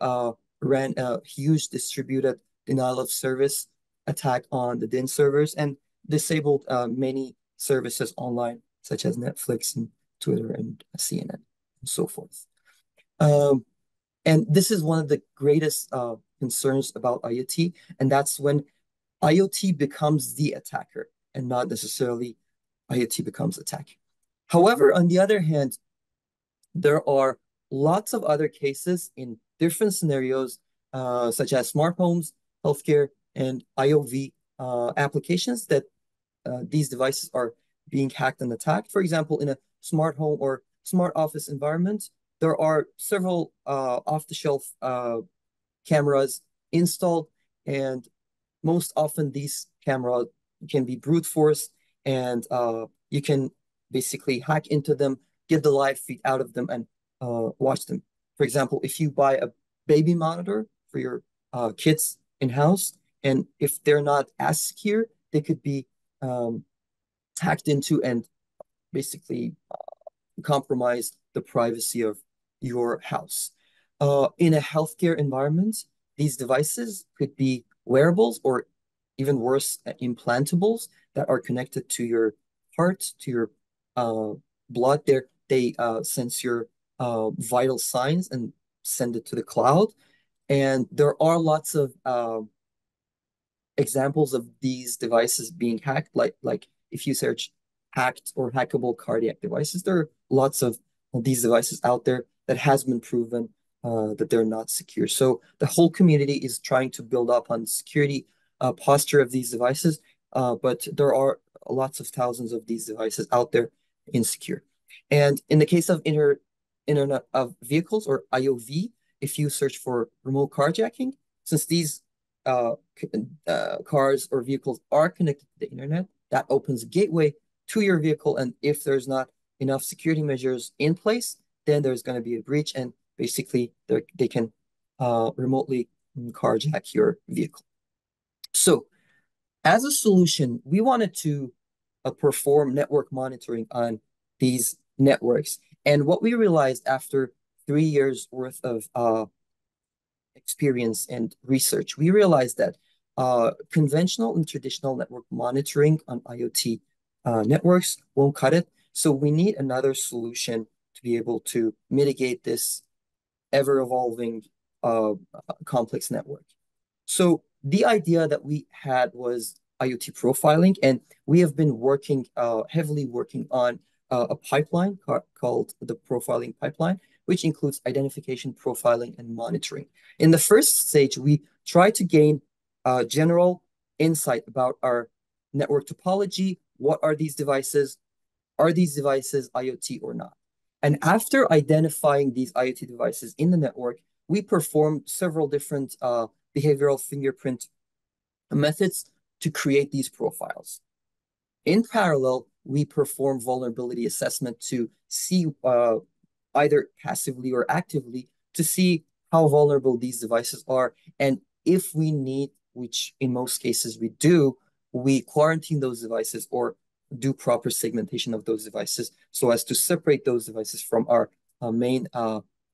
ran a huge distributed denial of service attack on the DIN servers and disabled many services online, such as Netflix and Twitter and CNN and so forth. And this is one of the greatest concerns about IoT, and that's when IoT becomes the attacker and not necessarily IoT becomes attack. However, on the other hand, there are lots of other cases in different scenarios, such as smart homes, healthcare, and IoV applications that these devices are being hacked and attacked. For example, in a smart home or smart office environment, there are several off-the-shelf cameras installed, and most often these cameras can be brute force, and you can basically hack into them, get the live feed out of them, and watch them. For example, if you buy a baby monitor for your kids in-house, and if they're not as secure, they could be hacked into and basically compromise the privacy of your house. In a healthcare environment, these devices could be wearables or even worse, implantables that are connected to your heart, to your blood. They sense your vital signs and send it to the cloud. And there are lots of examples of these devices being hacked, like if you search hacked or hackable cardiac devices, there are lots of these devices out there that has been proven that they're not secure. So the whole community is trying to build up on security posture of these devices, but there are lots of thousands of these devices out there insecure. And in the case of Internet of Vehicles, or IOV, if you search for remote carjacking, since these cars or vehicles are connected to the internet, that opens a gateway to your vehicle. And if there's not enough security measures in place, then there's going to be a breach, and basically they can remotely carjack your vehicle. So as a solution, we wanted to perform network monitoring on these networks. And what we realized after 3 years worth of experience and research, we realized that conventional and traditional network monitoring on IoT networks won't cut it. So we need another solution to be able to mitigate this ever-evolving complex network. So the idea that we had was IoT profiling, and we have been working heavily working on a pipeline called the profiling pipeline, which includes identification, profiling, and monitoring. In the first stage, we try to gain general insight about our network topology. What are these devices? Are these devices IoT or not? And after identifying these IoT devices in the network, we perform several different behavioral fingerprint methods to create these profiles. In parallel, we perform vulnerability assessment to see either passively or actively to see how vulnerable these devices are. And if we need, which in most cases we do, we quarantine those devices or do proper segmentation of those devices so as to separate those devices from our main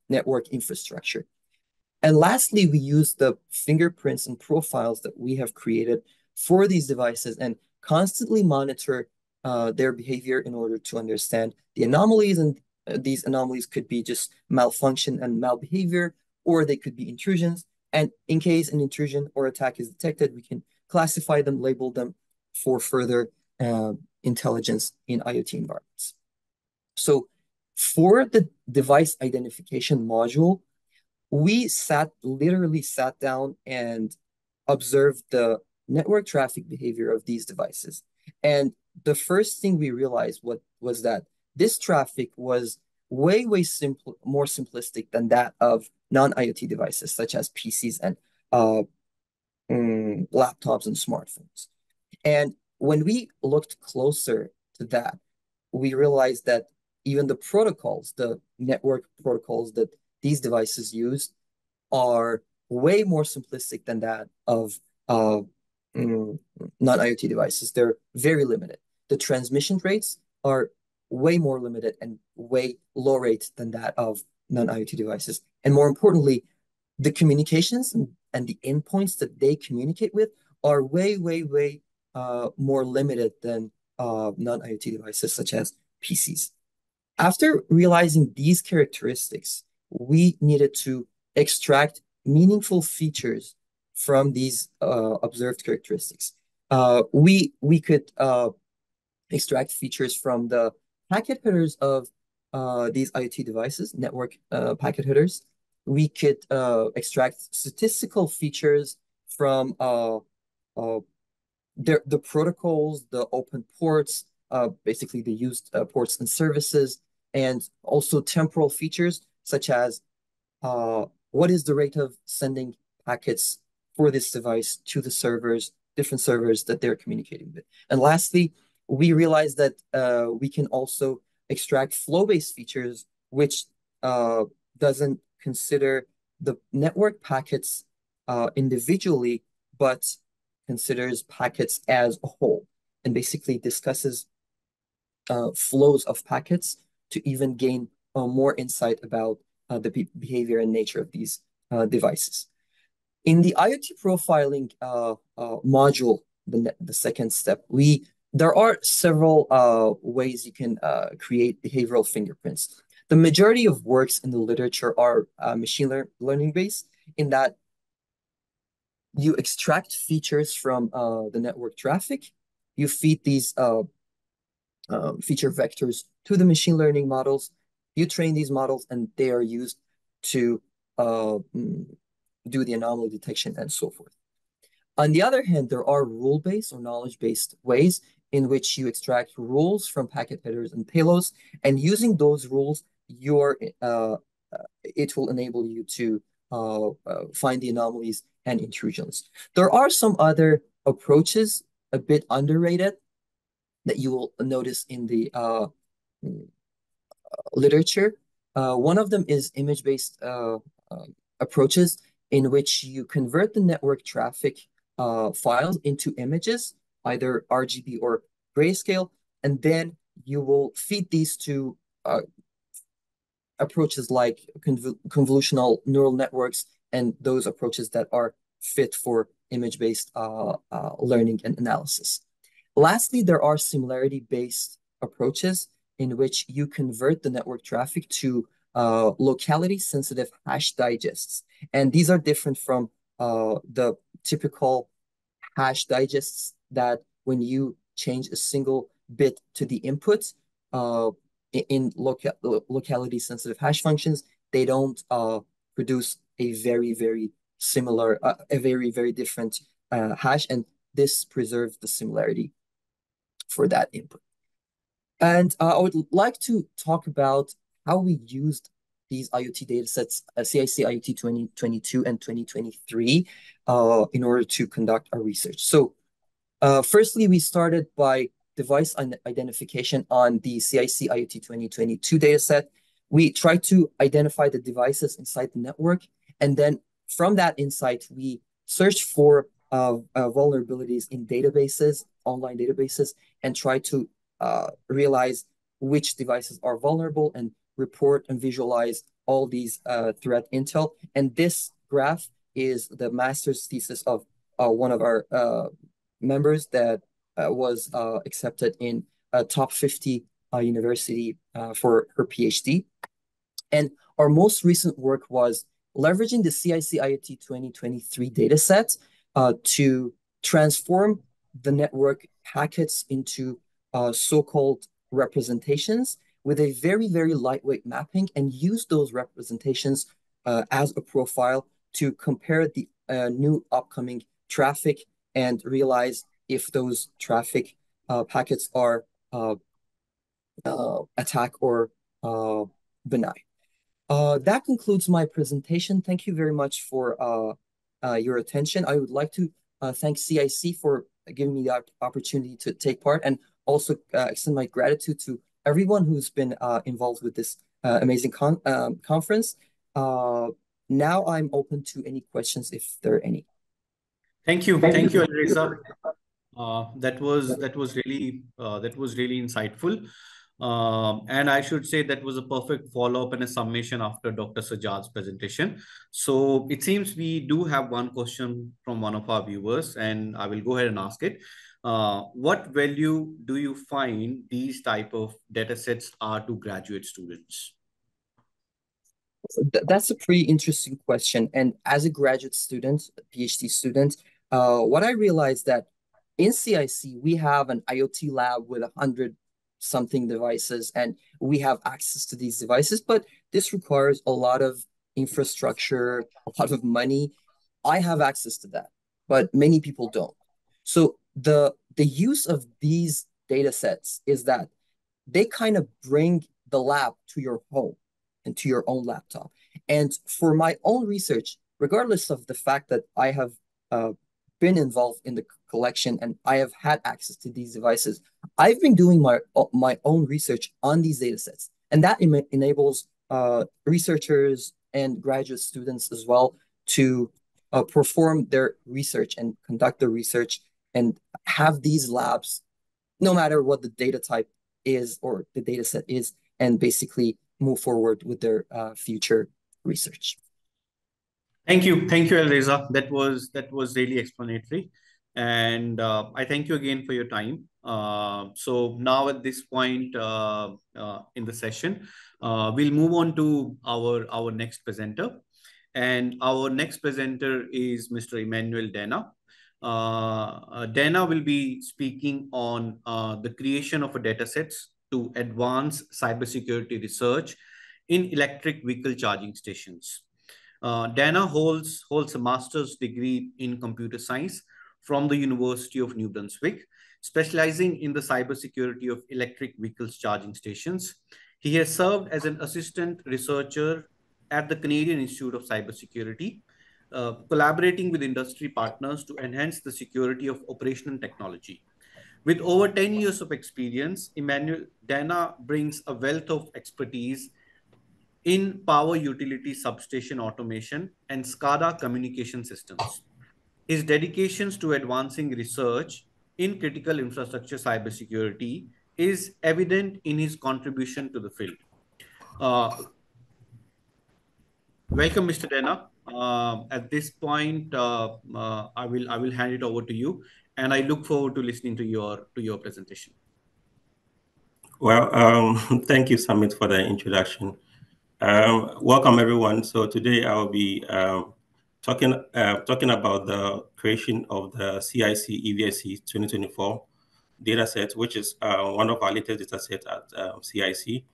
network infrastructure. And lastly, we use the fingerprints and profiles that we have created for these devices and constantly monitor their behavior in order to understand the anomalies. And these anomalies could be just malfunction and malbehavior, or they could be intrusions. And in case an intrusion or attack is detected, we can classify them, label them for further intelligence in IoT environments. So for the device identification module, we literally sat down and observed the network traffic behavior of these devices. And the first thing we realized was that this traffic was way more simplistic than that of non-IoT devices, such as PCs and laptops and smartphones. And when we looked closer to that, we realized that even the protocols, the network protocols that these devices use are way more simplistic than that of non-IoT devices. They're very limited. The transmission rates are way more limited and way low rate than that of non-IoT devices. And more importantly, the communications and the endpoints that they communicate with are way more limited than non-IoT devices such as PCs. After realizing these characteristics, we needed to extract meaningful features from these observed characteristics. We could extract features from the packet headers of these IoT devices, network packet headers. We could extract statistical features from the protocols, the open ports, basically the used ports and services, and also temporal features such as what is the rate of sending packets for this device to the servers, different servers that they're communicating with. And lastly, we realized that we can also extract flow-based features, which doesn't consider the network packets individually, but considers packets as a whole, and basically discusses flows of packets to even gain more insight about the behavior and nature of these devices. In the IoT profiling module, the second step, there are several ways you can create behavioral fingerprints. The majority of works in the literature are machine learning based, in that you extract features from the network traffic, you feed these feature vectors to the machine learning models, you train these models, and they are used to do the anomaly detection and so forth. On the other hand, there are rule-based or knowledge-based ways in which you extract rules from packet headers and payloads, and using those rules, it will enable you to find the anomalies and intrusions. There are some other approaches a bit underrated that you will notice in the literature. One of them is image-based approaches in which you convert the network traffic files into images, either RGB or grayscale, and then you will feed these to approaches like convolutional neural networks and those approaches that are fit for image-based learning and analysis. Lastly, there are similarity-based approaches in which you convert the network traffic to locality-sensitive hash digests. And these are different from the typical hash digests that when you change a single bit to the input in locality-sensitive hash functions, they don't produce a very, very similar, a very, very different hash, and this preserves the similarity for that input. And I would like to talk about how we used these IoT datasets, CIC IoT 2022 and 2023, in order to conduct our research. So firstly, we started by device identification on the CIC IoT 2022 dataset. We tried to identify the devices inside the network, and then from that insight, we searched for vulnerabilities in databases, online databases, and try to realize which devices are vulnerable and report and visualize all these threat intel. And this graph is the master's thesis of one of our members that was accepted in a top 50 university for her PhD. And our most recent work was leveraging the CIC IoT 2023 dataset to transform the network packets into so-called representations with a very, very lightweight mapping, and use those representations as a profile to compare the new upcoming traffic and realize if those traffic packets are attack or benign. That concludes my presentation. Thank you very much for your attention. I would like to thank CIC for giving me the opportunity to take part, and also extend my gratitude to everyone who's been involved with this amazing conference. Now I'm open to any questions if there are any. Thank you, Alireza. That was really insightful. And I should say that was a perfect follow-up and a summation after Dr. Sajjad's presentation. So it seems we do have one question from one of our viewers, and I will go ahead and ask it. What value do you find these type of data sets are to graduate students? That's a pretty interesting question. And as a graduate student, a PhD student, what I realized that in CIC, we have an IoT lab with 100-something devices, and we have access to these devices, but this requires a lot of infrastructure, a lot of money. I have access to that, but many people don't. So the use of these data sets is that they kind of bring the lab to your home and to your own laptop. And for my own research, regardless of the fact that I have been involved in the collection and I have had access to these devices, I've been doing my own research on these data sets. And that enables researchers and graduate students as well to perform their research and conduct their research and have these labs, no matter what the data type is or the data set is, and basically move forward with their future research. Thank you, Alireza. That was really explanatory, and I thank you again for your time. So now at this point in the session, we'll move on to our next presenter, and our next presenter is Mr. Emmanuel Dana. Dana will be speaking on the creation of a datasets to advance cybersecurity research in electric vehicle charging stations. Dana holds a master's degree in computer science from the University of New Brunswick, specializing in the cybersecurity of electric vehicles charging stations. He has served as an assistant researcher at the Canadian Institute of Cybersecurity, collaborating with industry partners to enhance the security of operational technology. With over 10 years of experience, Emmanuel Dana brings a wealth of expertise in power utility substation automation and SCADA communication systems. His dedications to advancing research in critical infrastructure cybersecurity is evident in his contribution to the field. Welcome, Mr. Dana. At this point, I will hand it over to you, and I look forward to listening to your presentation. Well, thank you, Sumit, for the introduction. Welcome, everyone. So today I will be talking about the creation of the CIC EVSE 2024 dataset, which is one of our latest datasets at CIC.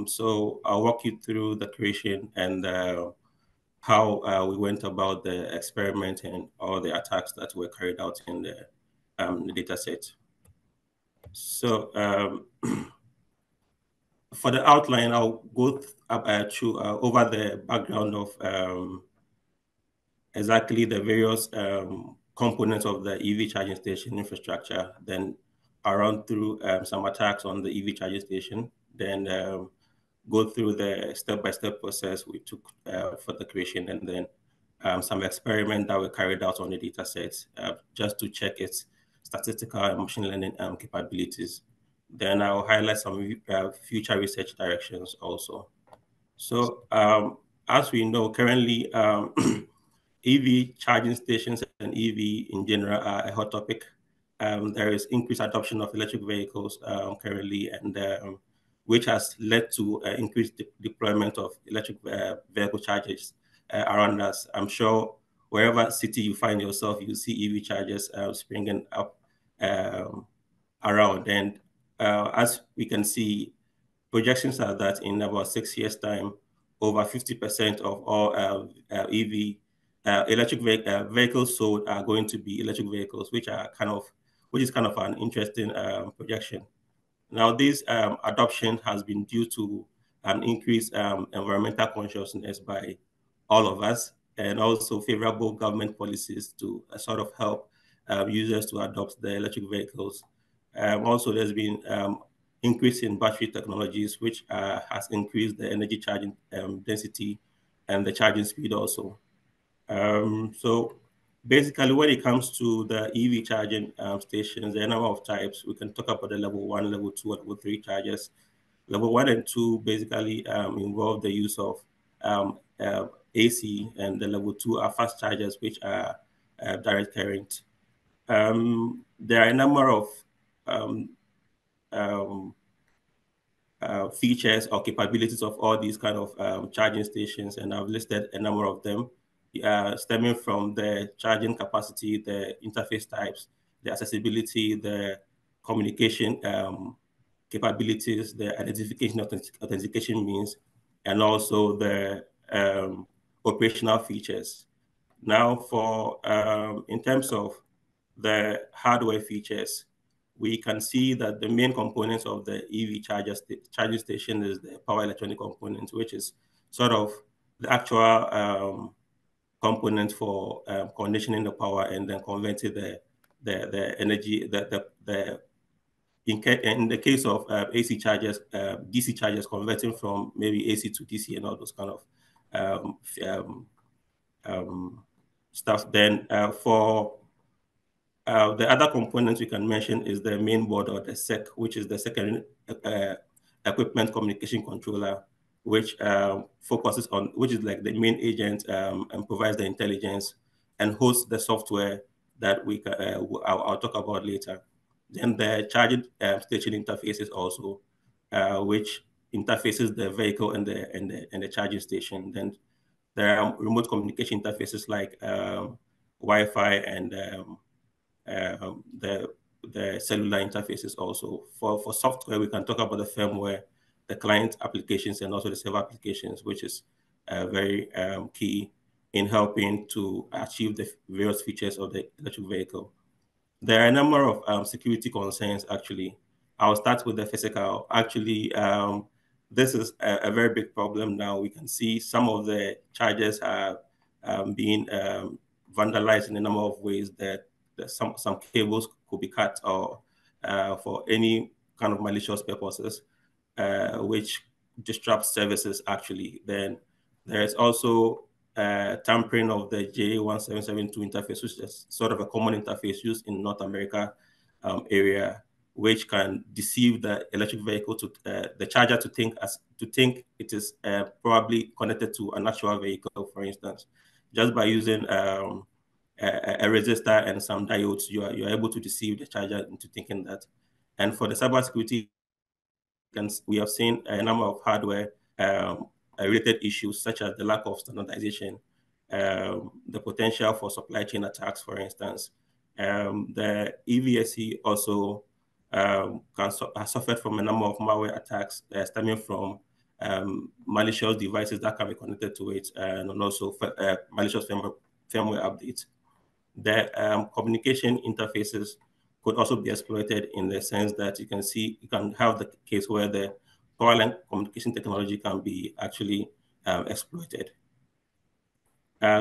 So I'll walk you through the creation and how we went about the experiment and all the attacks that were carried out in the dataset. So for the outline, I'll go through over the background of exactly the various components of the EV charging station infrastructure, then around through some attacks on the EV charging station, then go through the step-by-step process we took for the creation, and then some experiments that were carried out on the data sets just to check its statistical and machine learning capabilities. Then I'll highlight some future research directions also. So as we know, currently EV charging stations and EV in general are a hot topic. There is increased adoption of electric vehicles currently, and which has led to increased deployment of electric vehicle chargers around us. I'm sure wherever city you find yourself, you see EV chargers springing up around. And as we can see, projections are that in about 6 years' time, over 50% of all EV electric vehicles sold are going to be electric vehicles, which is kind of an interesting projection. Now, this adoption has been due to an increased environmental consciousness by all of us, and also favorable government policies to sort of help users to adopt the electric vehicles. Also, there's been increase in battery technologies, which has increased the energy charging density and the charging speed also. So basically, when it comes to the EV charging stations, there are a number of types. We can talk about the level 1, level 2, and level 3 chargers. Level 1 and 2 basically involve the use of AC, and the level 2 are fast chargers, which are direct current. There are a number of features or capabilities of all these kind of charging stations, and I've listed a number of them, stemming from the charging capacity, the interface types, the accessibility, the communication capabilities, the identification authentication means, and also the operational features. Now, for in terms of the hardware features, we can see that the main components of the EV charging station is the power electronic component, which is sort of the actual component for conditioning the power and then converting the energy, in the case of AC chargers, DC chargers, converting from maybe AC to DC and all those kind of stuff. Then for the other components we can mention is the main board, or the SEC, which is the secondary equipment communication controller, which focuses on, which is like the main agent and provides the intelligence and hosts the software that I'll talk about later. Then the charging station interfaces also, which interfaces the vehicle and the charging station. Then there are remote communication interfaces like Wi-Fi and the cellular interfaces also. For software, we can talk about the firmware, the client applications, and also the server applications, which is very key in helping to achieve the various features of the electric vehicle. There are a number of security concerns, actually. I'll start with the physical. Actually, this is a very big problem now. We can see some of the chargers have been vandalized in a number of ways, that some cables could be cut or for any kind of malicious purposes, which disrupts services actually. Then there is also tampering of the J1772 interface, which is sort of a common interface used in North America area, which can deceive the electric vehicle to the charger to think it is probably connected to an actual vehicle, for instance. Just by using a resistor and some diodes, you are able to deceive the charger into thinking that. And for the cybersecurity, we have seen a number of hardware related issues, such as the lack of standardization, the potential for supply chain attacks, for instance. The EVSE also has suffered from a number of malware attacks stemming from malicious devices that can be connected to it, and also malicious firmware updates. The communication interfaces could also be exploited, in the sense that you can have the case where the power line communication technology can be actually exploited.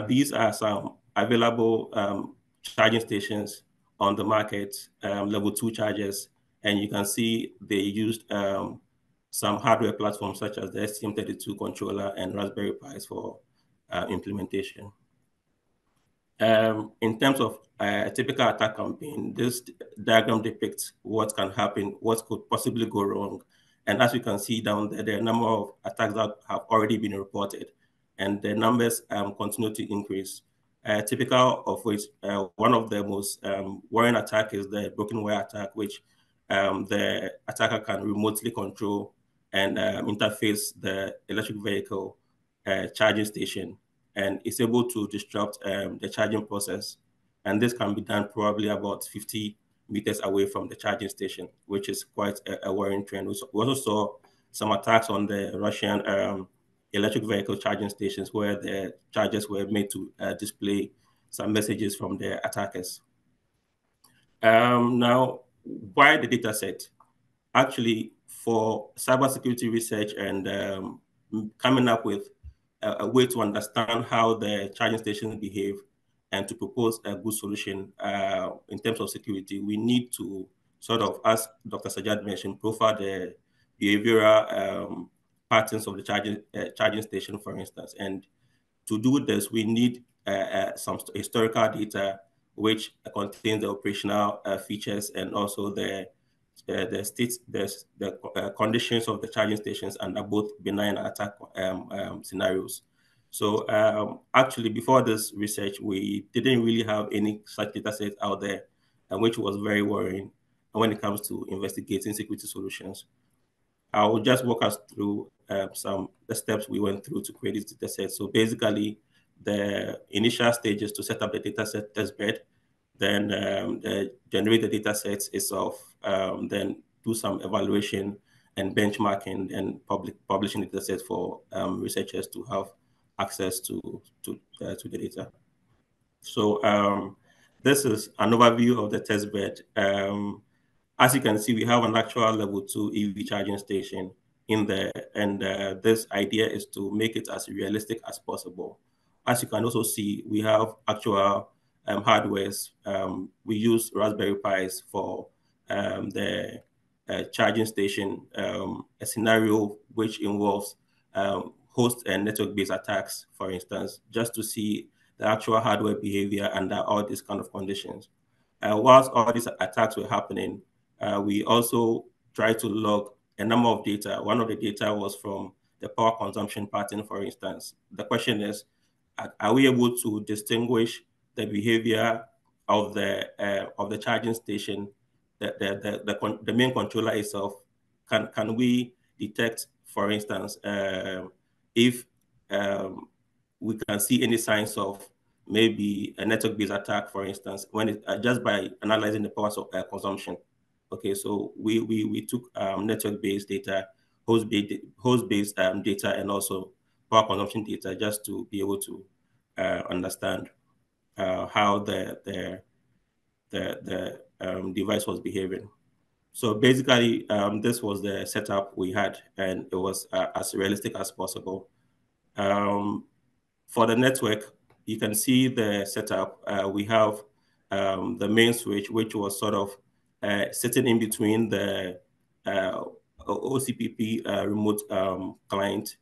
These are some available charging stations on the market, level 2 chargers, and you can see they used some hardware platforms such as the STM32 controller and Raspberry Pis for implementation. In terms of a typical attack campaign, this diagram depicts what can happen, what could possibly go wrong. And as you can see down there, there are a number of attacks that have already been reported, and the numbers continue to increase. Typical of which, one of the most worrying attack is the broken wire attack, which the attacker can remotely control and interface the electric vehicle charging station, and is able to disrupt the charging process. And this can be done probably about 50 meters away from the charging station, which is quite a worrying trend. We also saw some attacks on the Russian electric vehicle charging stations, where the chargers were made to display some messages from the attackers. Now, why the data set? Actually, for cybersecurity research and coming up with a way to understand how the charging stations behave and to propose a good solution in terms of security, we need to sort of, as Dr. Sajjad mentioned, profile the behavioral patterns of the charging station, for instance. And to do this, we need some historical data which contains the operational features and also the conditions of the charging stations under both benign and attack scenarios. So actually, before this research, we didn't really have any such data set out there, which was very worrying when it comes to investigating security solutions. I will just walk us through some the steps we went through to create this data set. So basically, the initial stages to set up the data set testbed, then generate the data sets itself, then do some evaluation and benchmarking, and publishing the data set for researchers to have access to the data. So this is an overview of the testbed. As you can see, we have an actual level 2 EV charging station in there, and this idea is to make it as realistic as possible. As you can also see, we have actual hardwares. We use Raspberry Pis for the charging station, a scenario which involves host and network-based attacks, for instance, just to see the actual hardware behavior under all these kind of conditions. Whilst all these attacks were happening, we also tried to log a number of data. One of the data was from the power consumption pattern, for instance. The question is, are we able to distinguish the behavior of the charging station, the main controller itself? Can we detect, for instance, if we can see any signs of maybe a network-based attack, for instance, when just by analyzing the power consumption? Okay, so we took network-based data, host-based data, and also power consumption data, just to be able to understand how the device was behaving. So basically, this was the setup we had, and it was as realistic as possible. For the network, you can see the setup. We have the main switch, which was sort of sitting in between the OCPP remote client,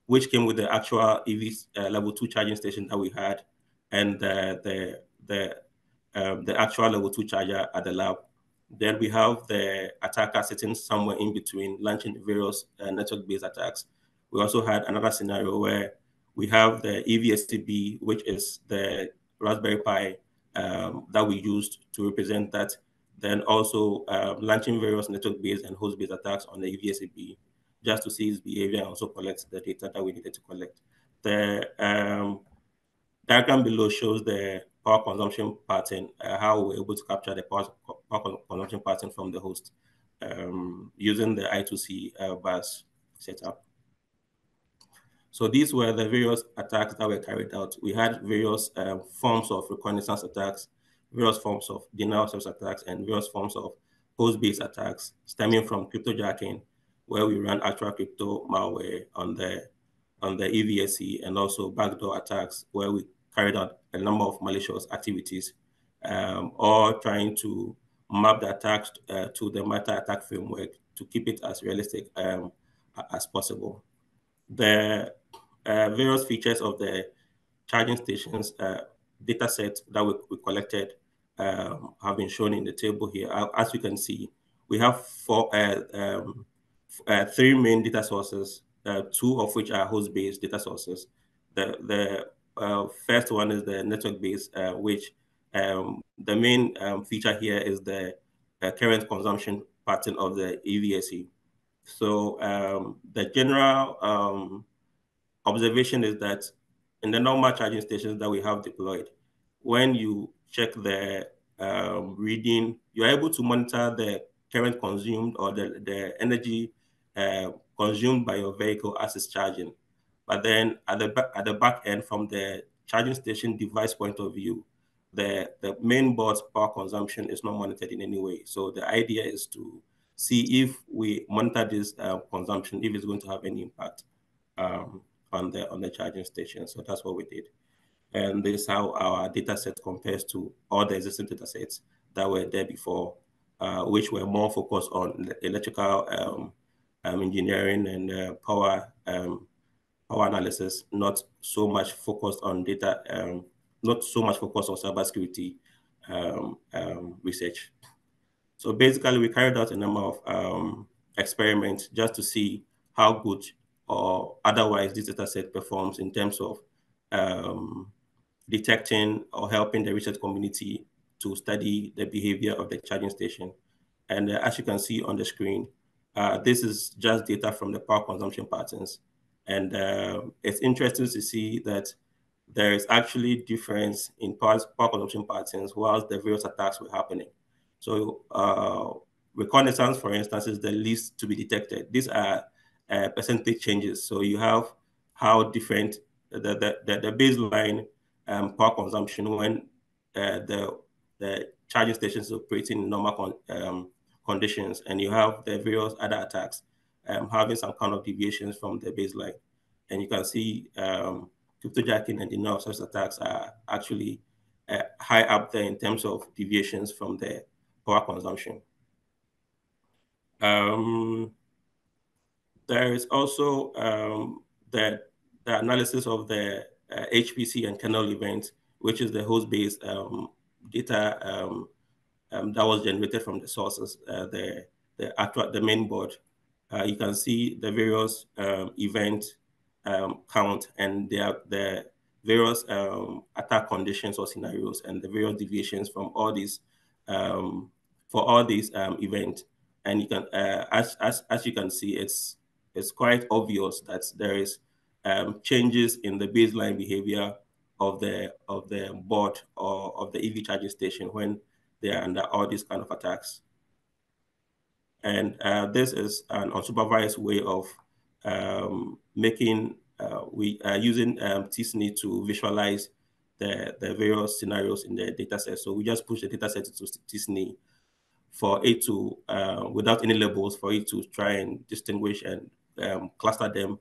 which came with the actual EV level 2 charging station that we had, and the actual level 2 charger at the lab. Then we have the attacker sitting somewhere in between, launching various network-based attacks. We also had another scenario where we have the EVSTB, which is the Raspberry Pi that we used to represent that. Then also launching various network-based and host-based attacks on the EVSTB, just to see its behavior and also collect the data that we needed to collect. The diagram below shows the power consumption pattern, how we're able to capture the power consumption pattern from the host using the I2C bus setup. So these were the various attacks that were carried out. We had various forms of reconnaissance attacks, various forms of denial of service attacks, and various forms of host-based attacks stemming from cryptojacking, where we ran actual crypto malware on the EVSE, and also backdoor attacks, where we carried out a number of malicious activities, or trying to map the attacks to the meta attack framework to keep it as realistic as possible. The various features of the charging stations data set that we collected have been shown in the table here. As you can see, we have three main data sources, two of which are host-based data sources. The first one is the network-based, which the main feature here is the current consumption pattern of the EVSE. So the general observation is that in the normal charging stations that we have deployed, when you check the reading, you're able to monitor the current consumed or the energy consumed by your vehicle as it's charging. But then at the back end, from the charging station device point of view, the main board's power consumption is not monitored in any way. So the idea is to see if we monitor this consumption, if it's going to have any impact on the charging station. So that's what we did. And this is how our data set compares to all the existing data sets that were there before, which were more focused on electrical engineering and power analysis, not so much focused on data, not so much focused on cybersecurity research. So basically, we carried out a number of experiments just to see how good or otherwise this data set performs in terms of detecting or helping the research community to study the behavior of the charging station. And as you can see on the screen, this is just data from the power consumption patterns. And it's interesting to see that there is actually difference in power consumption patterns whilst the various attacks were happening. So reconnaissance, for instance, is the least to be detected. These are percentage changes. So you have how different the baseline power consumption when the charging station is operating in normal conditions, and you have the various other attacks having some kind of deviations from the baseline. And you can see cryptojacking and denial of service attacks are actually high up there in terms of deviations from the power consumption. There is also the analysis of the HPC and kernel events, which is the host-based data that was generated from the sources, the main board. You can see the various event count and the various attack conditions or scenarios and the various deviations from all these for all these events. And you can, as you can see, it's quite obvious that there is changes in the baseline behavior of the board or of the EV charging station when they are under all these kind of attacks. And this is an unsupervised way of using TSNE to visualize the various scenarios in the dataset. So we just push the dataset to TSNE. for it to, without any labels, for it to try and distinguish and cluster them.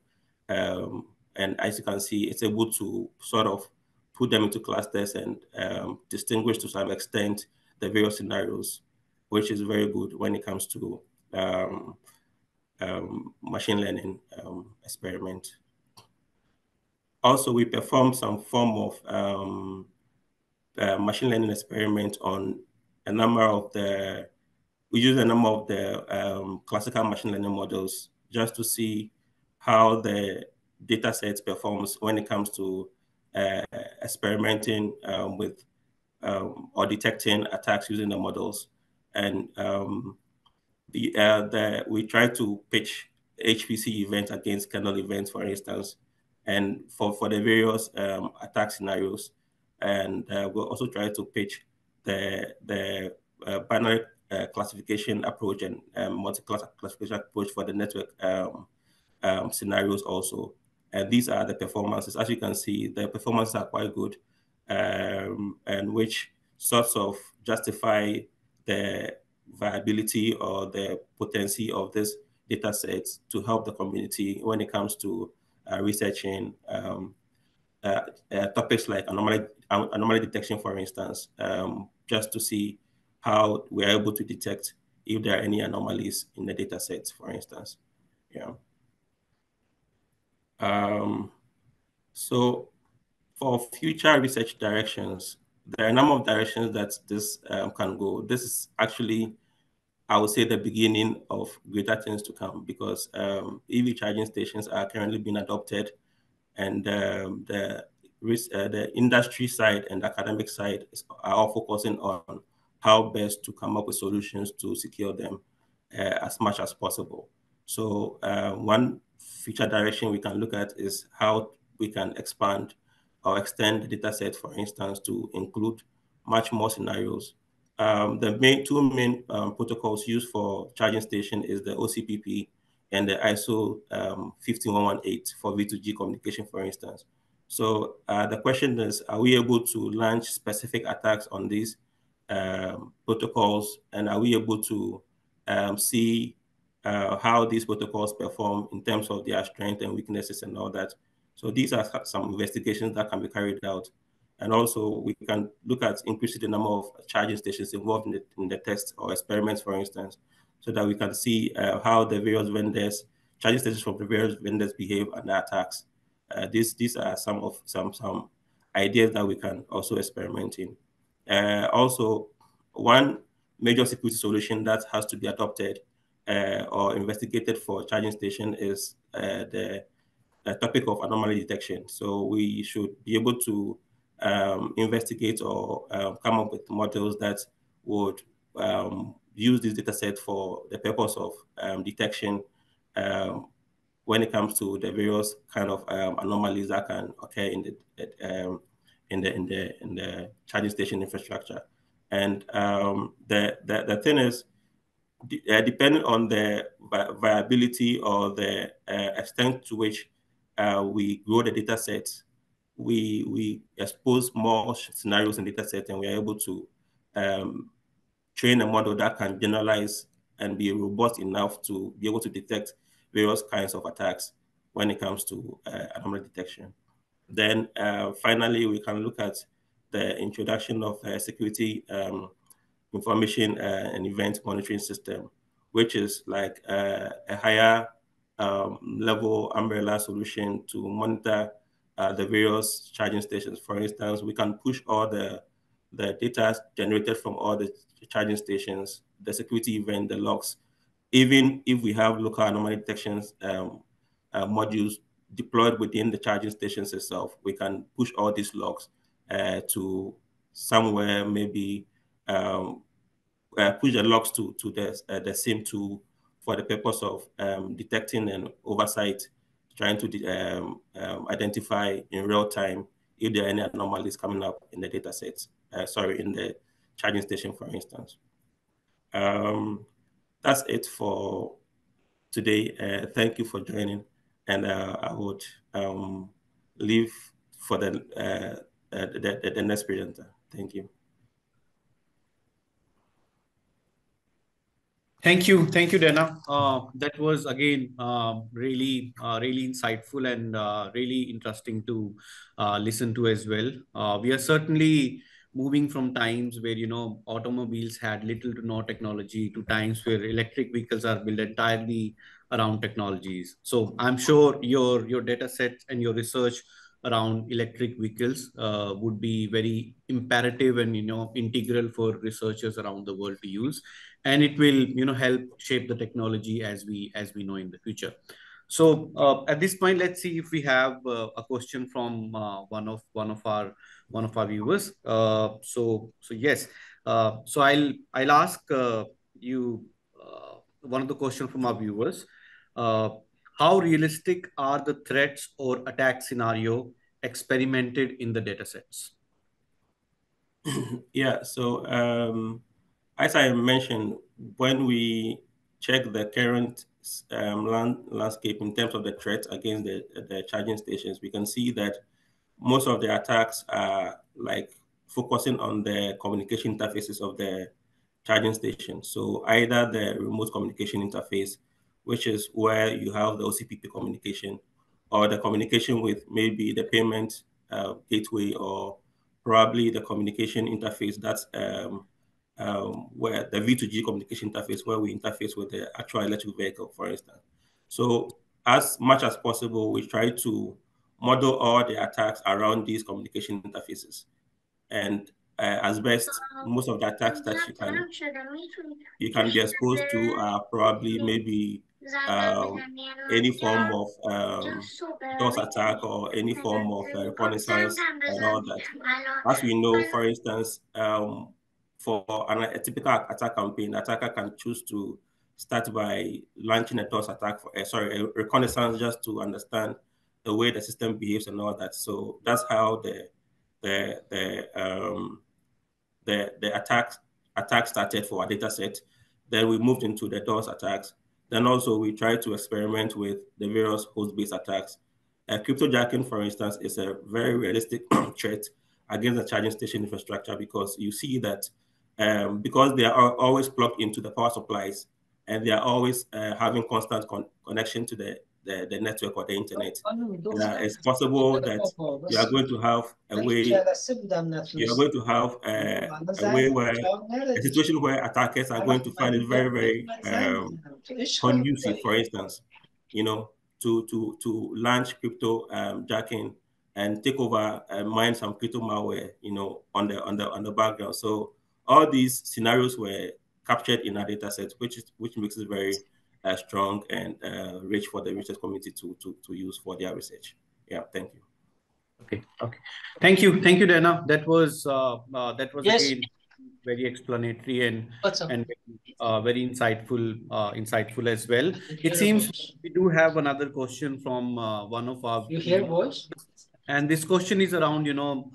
And as you can see, it's able to sort of put them into clusters and distinguish to some extent the various scenarios, which is very good when it comes to machine learning experiment. Also, we perform some form of machine learning experiment on a number of the, we use a number of the classical machine learning models just to see how the data set performs when it comes to experimenting with or detecting attacks using the models. And we try to pitch HPC events against kernel events, for instance, and for the various attack scenarios. And we'll also try to pitch the binary classification approach and multi-class classification approach for the network scenarios also. And these are the performances. As you can see, the performances are quite good, and which sorts of justify the viability or the potency of this data sets to help the community when it comes to researching topics like anomaly detection, for instance, just to see how we are able to detect if there are any anomalies in the data sets, for instance. Yeah. So for future research directions, there are a number of directions that this can go. This is actually, I would say, the beginning of greater things to come, because EV charging stations are currently being adopted, and the industry side and academic side are all focusing on how best to come up with solutions to secure them as much as possible. So one future direction we can look at is how we can expand or extend the data set, for instance, to include much more scenarios. The two main protocols used for charging station is the OCPP and the ISO 15118 for V2G communication, for instance. So the question is, are we able to launch specific attacks on these protocols, and are we able to see how these protocols perform in terms of their strength and weaknesses and all that? So these are some investigations that can be carried out. And also we can look at increasing the number of charging stations involved in the test or experiments, for instance, so that we can see how the various vendors, charging stations from the various vendors behave under attacks. These are some ideas that we can also experiment in. Also, one major security solution that has to be adopted or investigated for charging station is the topic of anomaly detection. So we should be able to investigate or come up with models that would use this data set for the purpose of detection when it comes to the various kind of anomalies that can occur in the charging station infrastructure. And the thing is, depending on the viability or the extent to which we grow the data sets, we expose more scenarios in data set, and we are able to train a model that can generalize and be robust enough to be able to detect various kinds of attacks when it comes to anomaly detection. Then finally, we can look at the introduction of security information and event monitoring system, which is like a higher level umbrella solution to monitor the various charging stations. For instance, we can push all the data generated from all the charging stations, the security event, the logs, even if we have local anomaly detections modules deployed within the charging stations itself, we can push all these logs to somewhere, maybe push the logs to the same tool for the purpose of detecting and oversight, trying to identify in real time if there are any anomalies coming up in the data sets, in the charging station, for instance. That's it for today. Thank you for joining, and I would leave for the next presenter. Thank you. Thank you, Dana. That was again really insightful and really interesting to listen to as well. We are certainly moving from times where automobiles had little to no technology to times where electric vehicles are built entirely around technologies. So I'm sure your data set and your research around electric vehicles would be very imperative and integral for researchers around the world to use, and it will help shape the technology as we know in the future. So at this point, let's see if we have a question from one of our viewers. So yes, so I'll ask you one of the questions from our viewers. uh, how realistic are the threats or attack scenario experimented in the datasets? Yeah, so as I mentioned, when we check the current landscape in terms of the threat against the charging stations, we can see that most of the attacks are like focusing on the communication interfaces of the charging station. So either the remote communication interface, which is where you have the OCPP communication, or the communication with maybe the payment gateway, or probably the communication interface that's where the V2G communication interface, where we interface with the actual electric vehicle, for instance. So as much as possible, we try to model all the attacks around these communication interfaces. And as best, most of the attacks that you can be exposed to are probably maybe any form of DOS attack, or any form of reconnaissance and all that. As we know, for instance, for a typical attack campaign, the attacker can choose to start by launching a DOS attack, a reconnaissance, just to understand the way the system behaves and all that. So that's how the the um, the attack started for our data set. Then we moved into the DOS attacks. Then also we tried to experiment with the various host-based attacks. Cryptojacking, for instance, is a very realistic threat against the charging station infrastructure, because you see that because they are always plugged into the power supplies, and they are always having constant connection to the network or the internet. It's possible that you are going to have a way you are going to have a way where a situation where attackers are going to find it very, very conducive, for instance, to launch crypto jacking and take over and mine some crypto malware, on the background. So all these scenarios were captured in our data set, which makes it very strong and rich for the research community to use for their research. Yeah, thank you. Okay. Thank you, Dana. That was Yes. again very explanatory and very insightful as well. It seems we do have another question from one of our You hear voice? and this question is around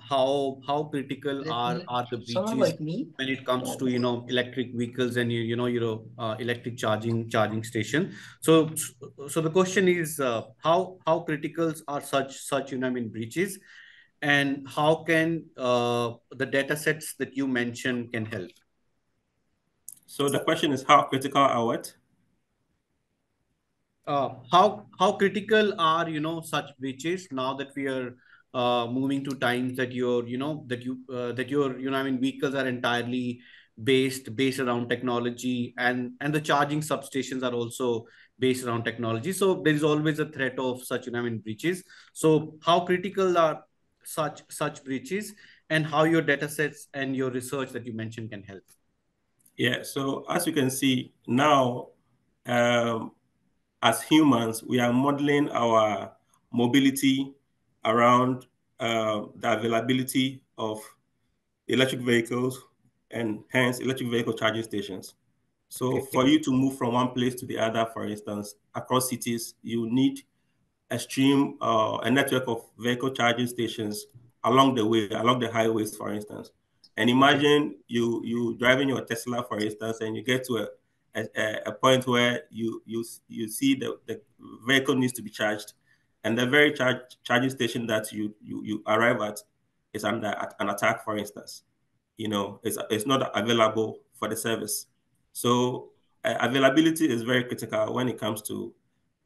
how critical are the Someone breaches like me? when it comes to electric vehicles and your electric charging station. So the question is how critical are such breaches, and how can the data sets that you mentioned can help? So the question is, how critical are what? How critical are such breaches now that we are moving to times that your vehicles are entirely based around technology, and the charging substations are also based around technology. So there is always a threat of such breaches. So how critical are such breaches, and how your data sets and your research that you mentioned can help? Yeah, so as you can see now, as humans, we are modeling our mobility around the availability of electric vehicles, and hence electric vehicle charging stations. So for you to move from one place to the other, for instance, across cities, you need a network of vehicle charging stations along the way, along the highways, for instance. And imagine you driving your Tesla, for instance, and you get to a point where you see the vehicle needs to be charged, and the very charging station that you arrive at is under an attack, for instance. It's not available for the service. So availability is very critical when it comes to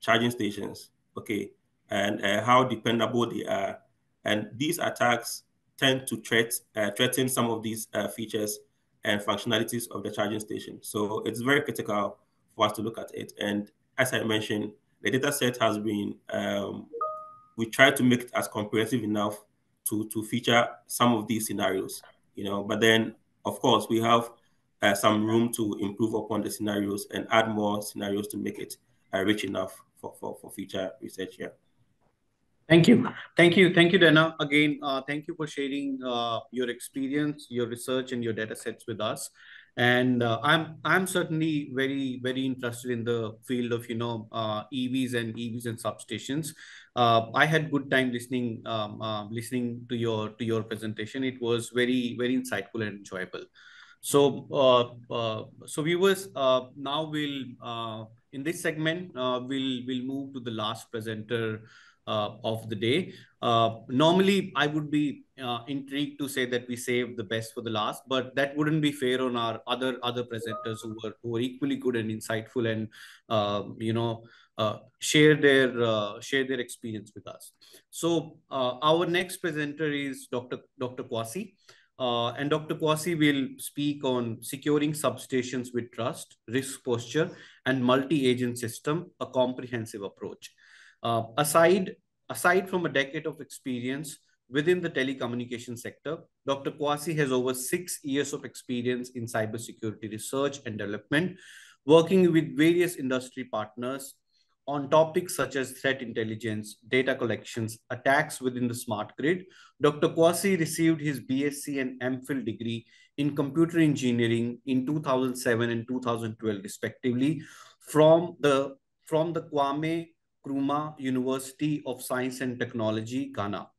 charging stations, okay, and how dependable they are. And these attacks tend to threaten some of these features and functionalities of the charging station. So it's very critical for us to look at it. And as I mentioned, the data set has been, we try to make it as comprehensive enough to feature some of these scenarios, but then, of course, we have some room to improve upon the scenarios and add more scenarios to make it rich enough for future research here. Thank you, Dana. Again, thank you for sharing your experience, your research, and your data sets with us. And I'm certainly very interested in the field of EVs and substations. I had good time listening to your presentation. It was very insightful and enjoyable. So viewers, now we'll in this segment we'll move to the last presenter of the day. Normally, I would be intrigued to say that we save the best for the last, but that wouldn't be fair on our other presenters who were equally good and insightful and share their experience with us. So our next presenter is Dr. Kwasi. And Dr. Kwasi will speak on securing substations with trust, risk posture, and multi-agent system, a comprehensive approach. Aside from a decade of experience within the telecommunication sector, Dr. Kwasi has over 6 years of experience in cybersecurity research and development, working with various industry partners on topics such as threat intelligence, data collections, attacks within the smart grid. Dr. Kwasi received his BSc and MPhil degree in computer engineering in 2007 and 2012, respectively, from the Kwame Nkrumah University of Science and Technology, Ghana.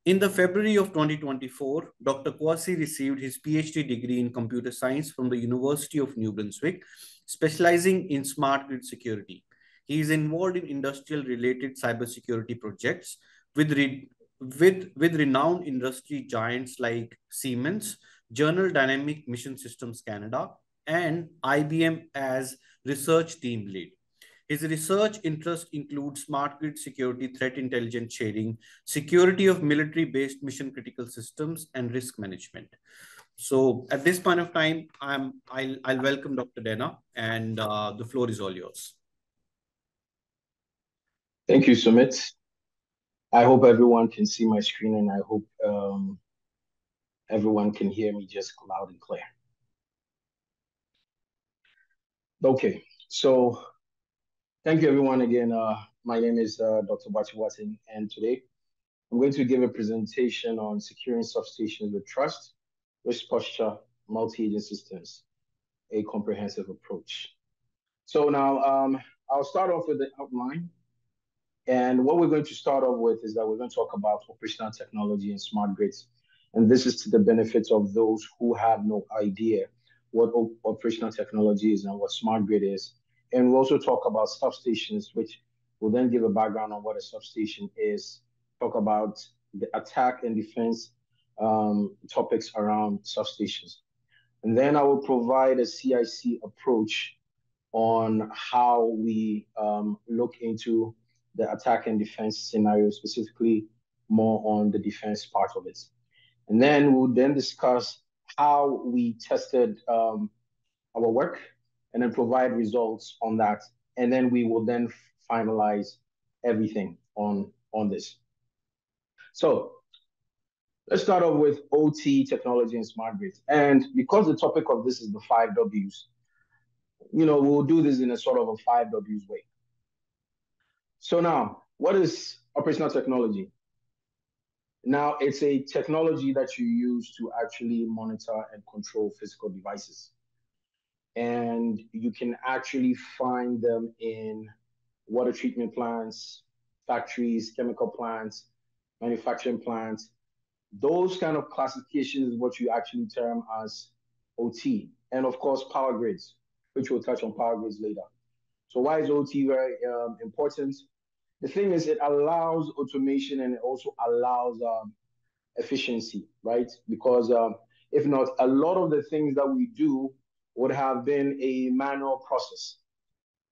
In the February of 2024, Dr. Kwasi received his PhD degree in computer science from the University of New Brunswick, specializing in smart grid security. He is involved in industrial-related cybersecurity projects with renowned industry giants like Siemens, General Dynamic Mission Systems Canada, and IBM as research team lead. His research interests include smart grid security, threat intelligence sharing, security of military-based mission-critical systems, and risk management. So at this point of time, I'll welcome Dr. Dana, and the floor is all yours. Thank you, Sumit. I hope everyone can see my screen, and I hope everyone can hear me just loud and clear. Okay, so thank you everyone again. My name is Dr. Boakye-Boateng, and today I'm going to give a presentation on securing substations with trust, risk posture, multi-agent systems, a comprehensive approach. So now I'll start off with the outline. And what we're going to start off with is that we're going to talk about operational technology and smart grids. And this is to the benefit of those who have no idea what operational technology is and what smart grid is. And we'll also talk about substations, which will then give a background on what a substation is, talk about the attack and defense topics around substations. And then I will provide a CIC approach on how we look into the attack and defense scenario, specifically more on the defense part of it. And then we'll then discuss how we tested our work and then provide results on that. And then we will then finalize everything on this. So let's start off with OT technology and smart grids. And because the topic of this is the 5W's, we'll do this in a sort of a 5W's way. So now, what is operational technology? Now, it's a technology that you use to actually monitor and control physical devices. And you can actually find them in water treatment plants, factories, chemical plants, manufacturing plants. Those kind of classifications is what you actually term as OT. And of course, power grids, which we'll touch on power grids later. So why is OT very important? The thing is, it allows automation and it also allows efficiency, right? Because if not, a lot of the things that we do would have been a manual process.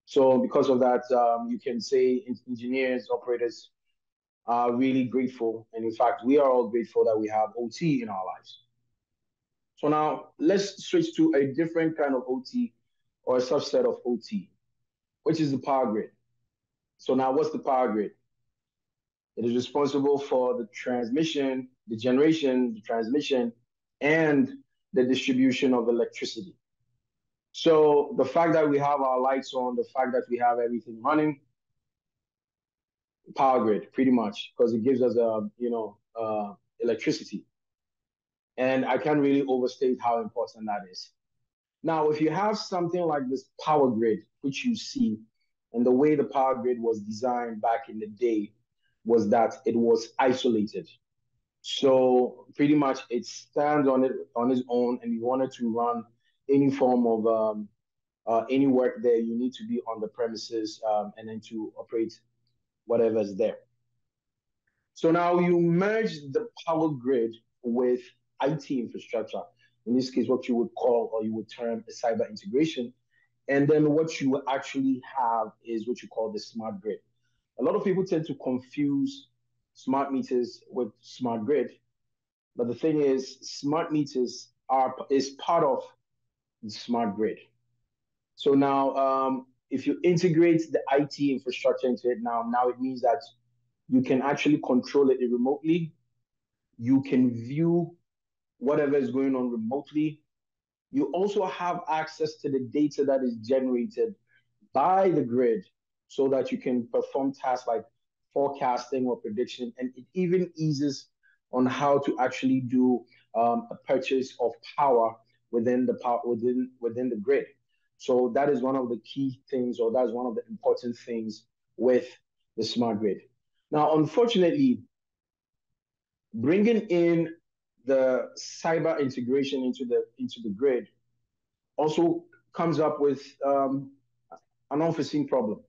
So because of that, you can say engineers, operators are really grateful. And in fact, we are all grateful that we have OT in our lives. So now let's switch to a different kind of OT or a subset of OT, which is the power grid. So now what's the power grid? It is responsible for the transmission, the generation, the transmission, and the distribution of electricity. So the fact that we have our lights on, the fact that we have everything running, power grid, pretty much, because it gives us electricity. And I can't really overstate how important that is. Now, if you have something like this power grid, which you see, and the way the power grid was designed back in the day was that it was isolated. So pretty much it stands on its own, and you wanted to run any form of any work there, you need to be on the premises and then to operate whatever's there. So now you merge the power grid with IT infrastructure, in this case, what you would call or you would term a cyber integration. And then what you actually have is what you call the smart grid. A lot of people tend to confuse smart meters with smart grid. But the thing is, smart meters is part of the smart grid. So now, if you integrate the IT infrastructure into it now it means that you can actually control it remotely. You can view whatever is going on remotely. You also have access to the data that is generated by the grid so that you can perform tasks like forecasting or prediction. And it even eases on how to actually do a purchase of power within the grid. So that is one of the key things, or that's one of the important things with the smart grid. Now, unfortunately, bringing in the cyber integration into the grid also comes up with an unforeseen problem.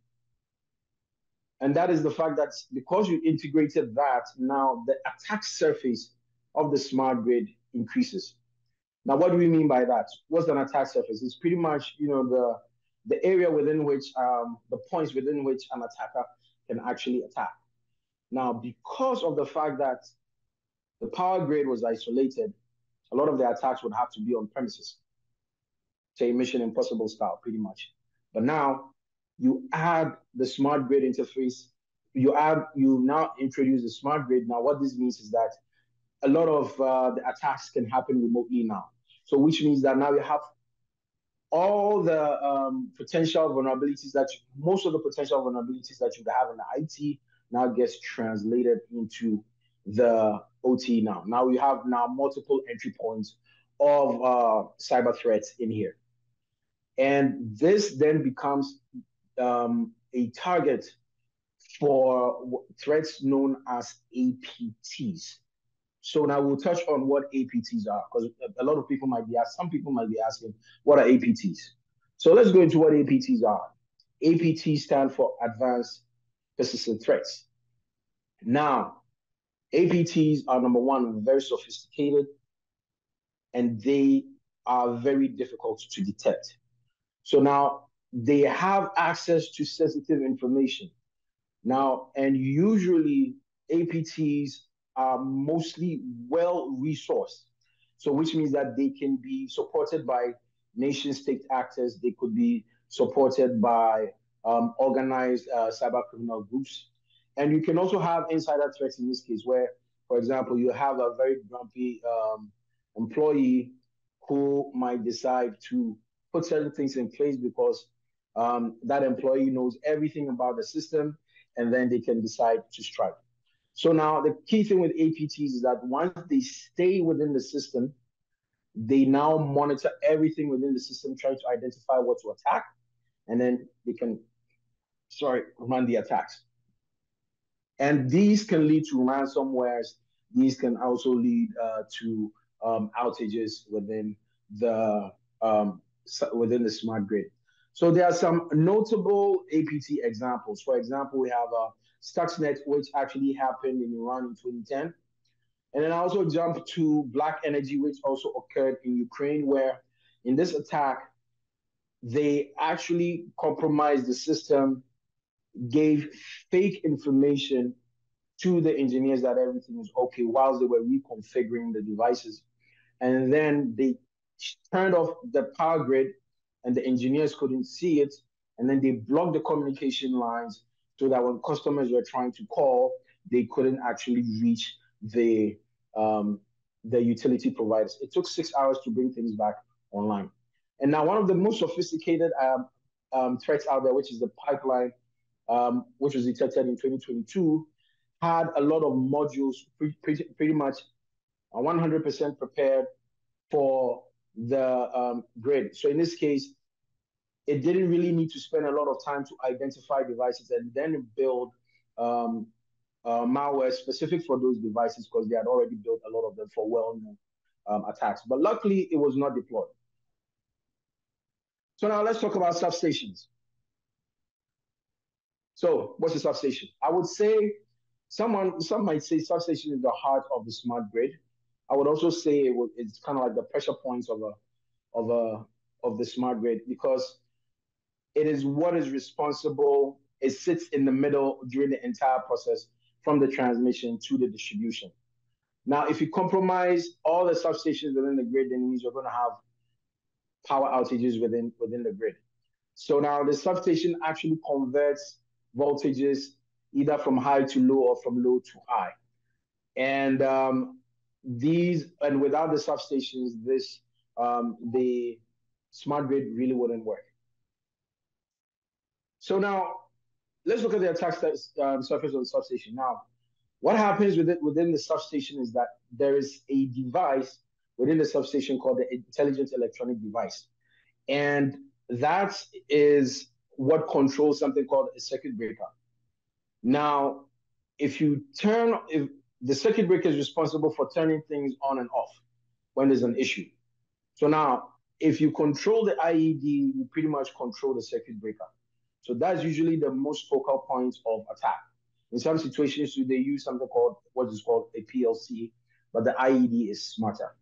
And that is the fact that because you integrated that, now the attack surface of the smart grid increases. Now, what do we mean by that? What's an attack surface? It's pretty much, the area within which, the points within which an attacker can actually attack. Now, because of the fact that the power grid was isolated, a lot of the attacks would have to be on premises, say Mission Impossible style, pretty much. But now you add the smart grid interface, you now introduce the smart grid. Now, what this means is that a lot of the attacks can happen remotely now. So which means that now you have all the potential vulnerabilities most of the potential vulnerabilities that you have in the IT now gets translated into the OT now. Now we have multiple entry points of cyber threats in here. And this then becomes a target for threats known as APTs. So now we'll touch on what APTs are, because a lot of people some people might be asking, what are APTs? So let's go into what APTs are. APTs stand for Advanced Persistent Threats. Now, APTs are, number one, very sophisticated, and they are very difficult to detect. So now they have access to sensitive information. Now, and usually APTs are mostly well-resourced. So which means that they can be supported by nation-state actors. They could be supported by organized cyber criminal groups. And you can also have insider threats in this case where, for example, you have a very grumpy employee who might decide to put certain things in place because that employee knows everything about the system, and then they can decide to strike. So now the key thing with APTs is that once they stay within the system, they now monitor everything within the system, trying to identify what to attack, and then they can, run the attacks. And these can lead to ransomwares. These can also lead to outages within the smart grid. So there are some notable APT examples. For example, we have Stuxnet, which actually happened in Iran in 2010. And then I also jump to Black Energy, which also occurred in Ukraine, where in this attack, they actually compromised the system, gave fake information to the engineers that everything was okay whilst they were reconfiguring the devices. And then they turned off the power grid and the engineers couldn't see it. And then they blocked the communication lines so that when customers were trying to call, they couldn't actually reach the utility providers. It took 6 hours to bring things back online. And now one of the most sophisticated threats out there, which is the pipeline, which was detected in 2022, had a lot of modules pretty much 100% prepared for the grid. So in this case, it didn't really need to spend a lot of time to identify devices and then build malware specific for those devices because they had already built a lot of them for well-known attacks. But luckily, it was not deployed. So now let's talk about substations. So what's a substation? I would say some might say substation is the heart of the smart grid. I would also say it's kind of like the pressure points of the smart grid because it is what is responsible. It sits in the middle during the entire process from the transmission to the distribution. Now, if you compromise all the substations within the grid, then it means you're going to have power outages within the grid. So now the substation actually converts voltages either from high to low or from low to high. And without the substations, the smart grid really wouldn't work. So now let's look at the attack surface of the substation. Now, what happens within the substation is that there is a device within the substation called the intelligent electronic device. And that is what controls something called a circuit breaker. Now, if the circuit breaker is responsible for turning things on and off when there's an issue. So now, if you control the IED, you pretty much control the circuit breaker. So that's usually the most focal point of attack. In some situations, they use something called what is called a PLC, but the IED is smarter.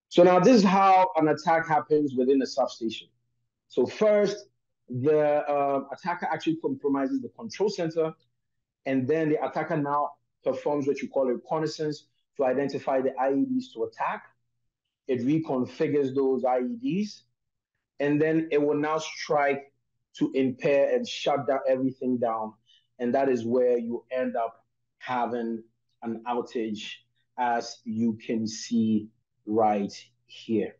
So now this is how an attack happens within a substation. So first, the attacker actually compromises the control center, and then the attacker now performs what you call a reconnaissance to identify the IEDs to attack. It reconfigures those IEDs, and then it will now strike to impair and shut down everything down. And that is where you end up having an outage, as you can see right here.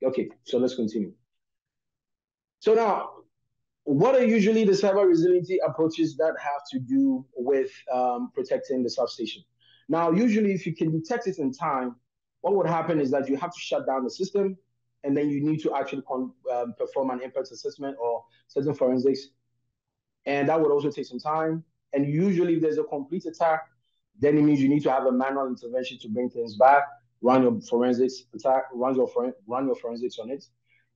Okay, so let's continue. So now, what are usually the cyber resiliency approaches that have to do with protecting the substation? Now, usually if you can detect it in time, what would happen is that you have to shut down the system, and then you need to actually perform an impact assessment or certain forensics. And that would also take some time. And usually if there's a complete attack, then it means you need to have a manual intervention to bring things back, run your forensics attack, run your forensics on it.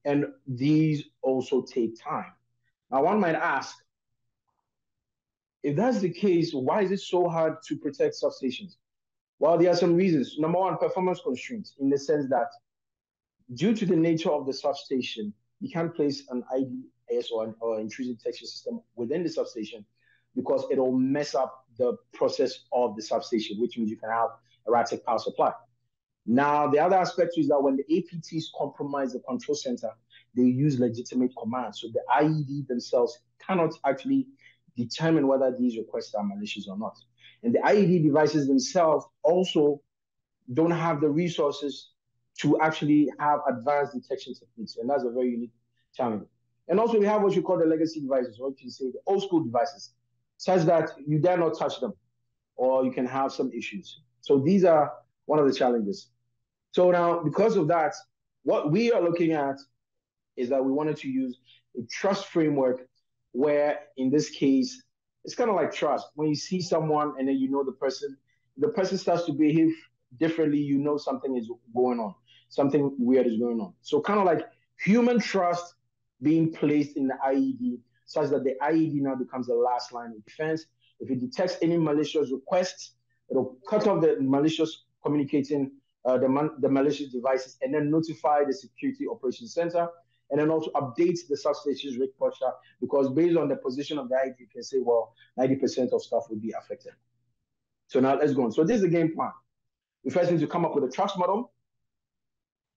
And these also take time. Now, one might ask, if that's the case, why is it so hard to protect substations? Well, there are some reasons. Number one, performance constraints, in the sense that due to the nature of the substation, you can't place an IDS or intrusive detection system within the substation because it'll mess up the process of the substation, which means you can have erratic power supply. Now, the other aspect is that when the APTs compromise the control center, they use legitimate commands. So the IED themselves cannot actually determine whether these requests are malicious or not. And the IED devices themselves also don't have the resources to actually have advanced detection techniques. And that's a very unique challenge. And also we have what you call the legacy devices, or you can say the old school devices, such that you dare not touch them, or you can have some issues. So these are one of the challenges. So now, because of that, what we are looking at is that we wanted to use a trust framework where, in this case, it's kind of like trust. When you see someone and then you know the person starts to behave differently, you know something is going on, something weird is going on. So kind of like human trust being placed in the IED, such that the IED now becomes the last line of defense. If it detects any malicious requests, it'll cut off the malicious communicating the malicious devices, and then notify the Security Operations Center, and then also update the substation's risk posture, because based on the position of the ID, you can say, well, 90% of stuff would be affected. So now let's go on. So this is the game plan. We first need to come up with a trust model,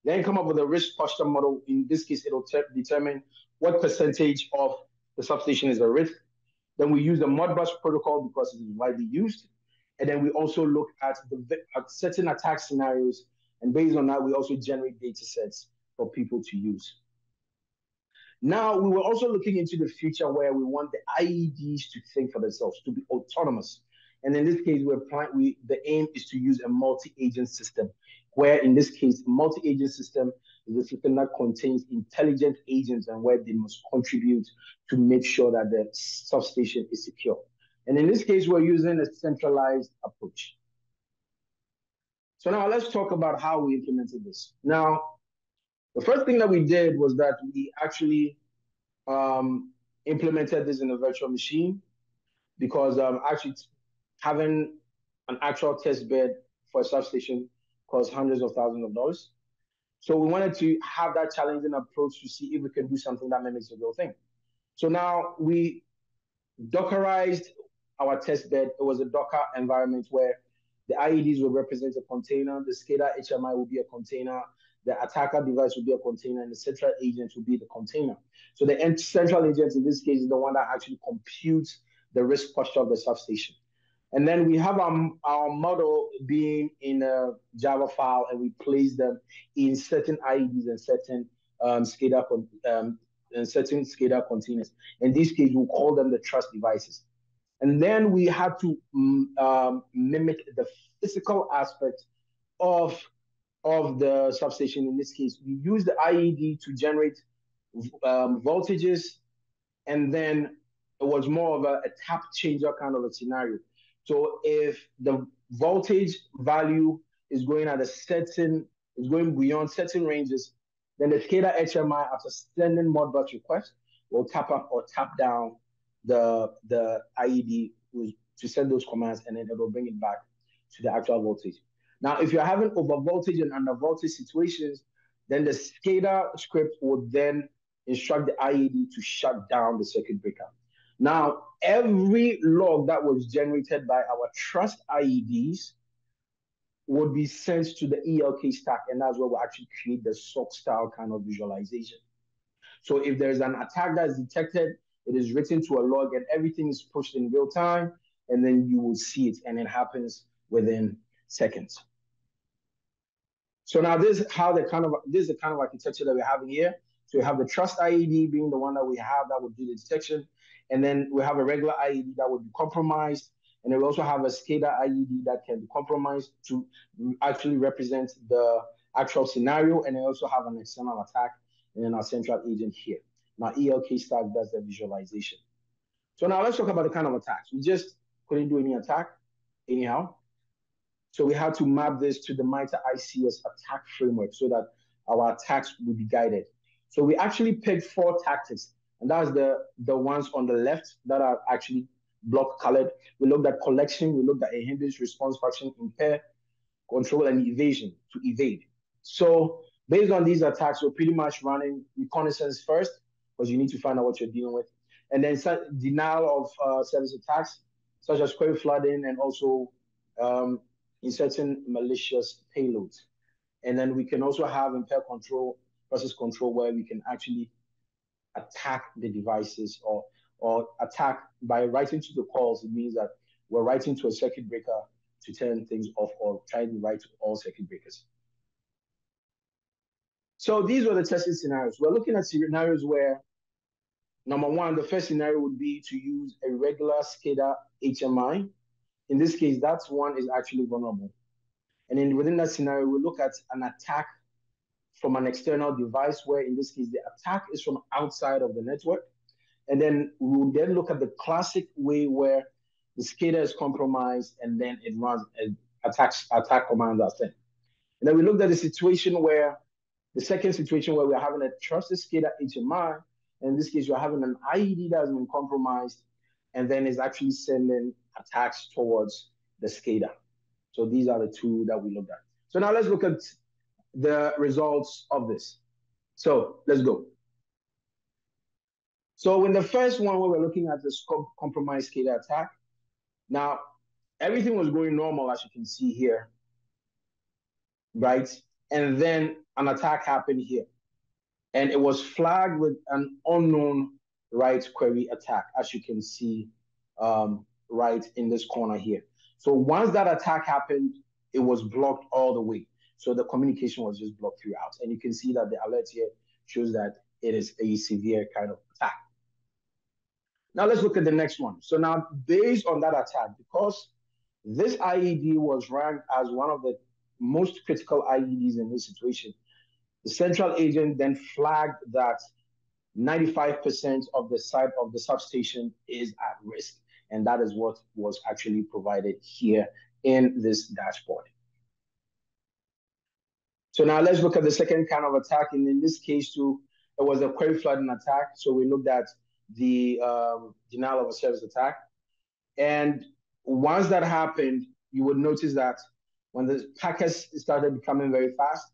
then come up with a risk posture model. In this case, it'll determine what percentage of the substation is a risk. Then we use the Modbus protocol because it is widely used. And then we also look at certain attack scenarios. And based on that, we also generate data sets for people to use. Now, we were also looking into the future where we want the IEDs to think for themselves, to be autonomous. And in this case, the aim is to use a multi-agent system, where in this case, a multi-agent system is a system that contains intelligent agents and where they must contribute to make sure that the substation is secure. And in this case, we're using a centralized approach. So now let's talk about how we implemented this. Now, the first thing that we did was that we actually implemented this in a virtual machine, because actually having an actual test bed for a substation costs hundreds of thousands of dollars. So we wanted to have that challenging approach to see if we can do something that mimics the real thing. So now we Dockerized our test bed. It was a Docker environment where the IEDs would represent a container, the SCADA HMI would be a container, the attacker device would be a container, and the central agent would be the container. So the central agent in this case is the one that actually computes the risk posture of the substation. And then we have our model being in a Java file, and we place them in certain IEDs and certain SCADA containers. In this case, we'll call them the trust devices. And then we had to mimic the physical aspect of the substation. In this case, we use the IED to generate voltages, and then it was more of a tap changer kind of a scenario. So if the voltage value is going at is going beyond certain ranges, then the SCADA HMI, after sending Modbus request, will tap up or tap down the IED to send those commands, and then it will bring it back to the actual voltage. Now, if you're having over voltage and under voltage situations, then the SCADA script will then instruct the IED to shut down the circuit breaker. Now, every log that was generated by our trust IEDs would be sent to the ELK stack, and that's where we'll actually create the SOC style kind of visualization. So if there's an attack that is detected, it is written to a log, and everything is pushed in real time, and then you will see it, and it happens within seconds. So now this is the kind of architecture that we're having here. So we have the trust IED being the one that we have that would do the detection, and then we have a regular IED that would be compromised, and then we also have a SCADA IED that can be compromised to actually represent the actual scenario, and then also have an external attack, and then our central agent here. Now ELK stack does the visualization. So now let's talk about the kind of attacks. We just couldn't do any attack anyhow. So we had to map this to the MITRE ICS attack framework so that our attacks would be guided. So we actually picked 4 tactics, and that's the ones on the left that are actually block colored. We looked at collection, we looked at a hindrance response function, impair, control, and evasion to evade. So based on these attacks, we're pretty much running reconnaissance first, because you need to find out what you're dealing with. And then denial of service attacks, such as query flooding, and also inserting malicious payloads. And then we can also have impair control, process control, where we can actually attack the devices or attack by writing to the calls. It means that we're writing to a circuit breaker to turn things off, or trying to write to all circuit breakers. So these were the testing scenarios. We're looking at scenarios where, number one, the first scenario would be to use a regular SCADA HMI. In this case, that one is actually vulnerable. And then within that scenario, we look at an attack from an external device, where in this case, the attack is from outside of the network. And then we will then look at the classic way where the SCADA is compromised, and then it runs attack commands are sent. And then we looked at the second situation where we're having a trusted SCADA HMI. And in this case, you're having an IED that has been compromised, and then is actually sending attacks towards the SCADA. So these are the 2 that we looked at. So now let's look at the results of this. So let's go. So in the first one, we were looking at the compromised SCADA attack. Now, everything was going normal, as you can see here, right? And then an attack happened here. And it was flagged with an unknown right query attack, as you can see right in this corner here. So once that attack happened, it was blocked all the way. So the communication was just blocked throughout. And you can see that the alert here shows that it is a severe kind of attack. Now let's look at the next one. So now based on that attack, because this IED was ranked as one of the most critical IEDs in this situation, the central agent then flagged that 95% of the site of the substation is at risk. And that is what was actually provided here in this dashboard. So now let's look at the second kind of attack. And in this case too, it was a query flooding attack. So we looked at the denial of a service attack. And once that happened, you would notice that when the packets started becoming very fast,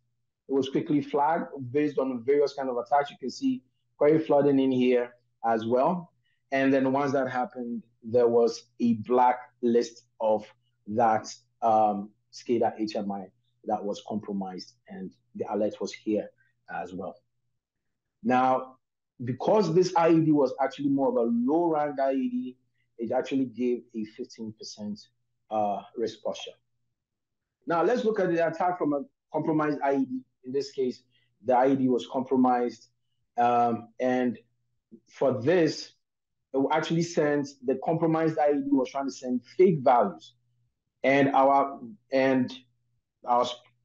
it was quickly flagged based on various kind of attacks. You can see query flooding in here as well. And then once that happened, there was a black list of that SCADA HMI that was compromised, and the alert was here as well. Now, because this IED was actually more of a low-ranked IED, it actually gave a 15% risk posture. Now, let's look at the attack from a compromised IED. In this case, the IED was compromised, and for this, it actually sent, the compromised IED was trying to send fake values, and our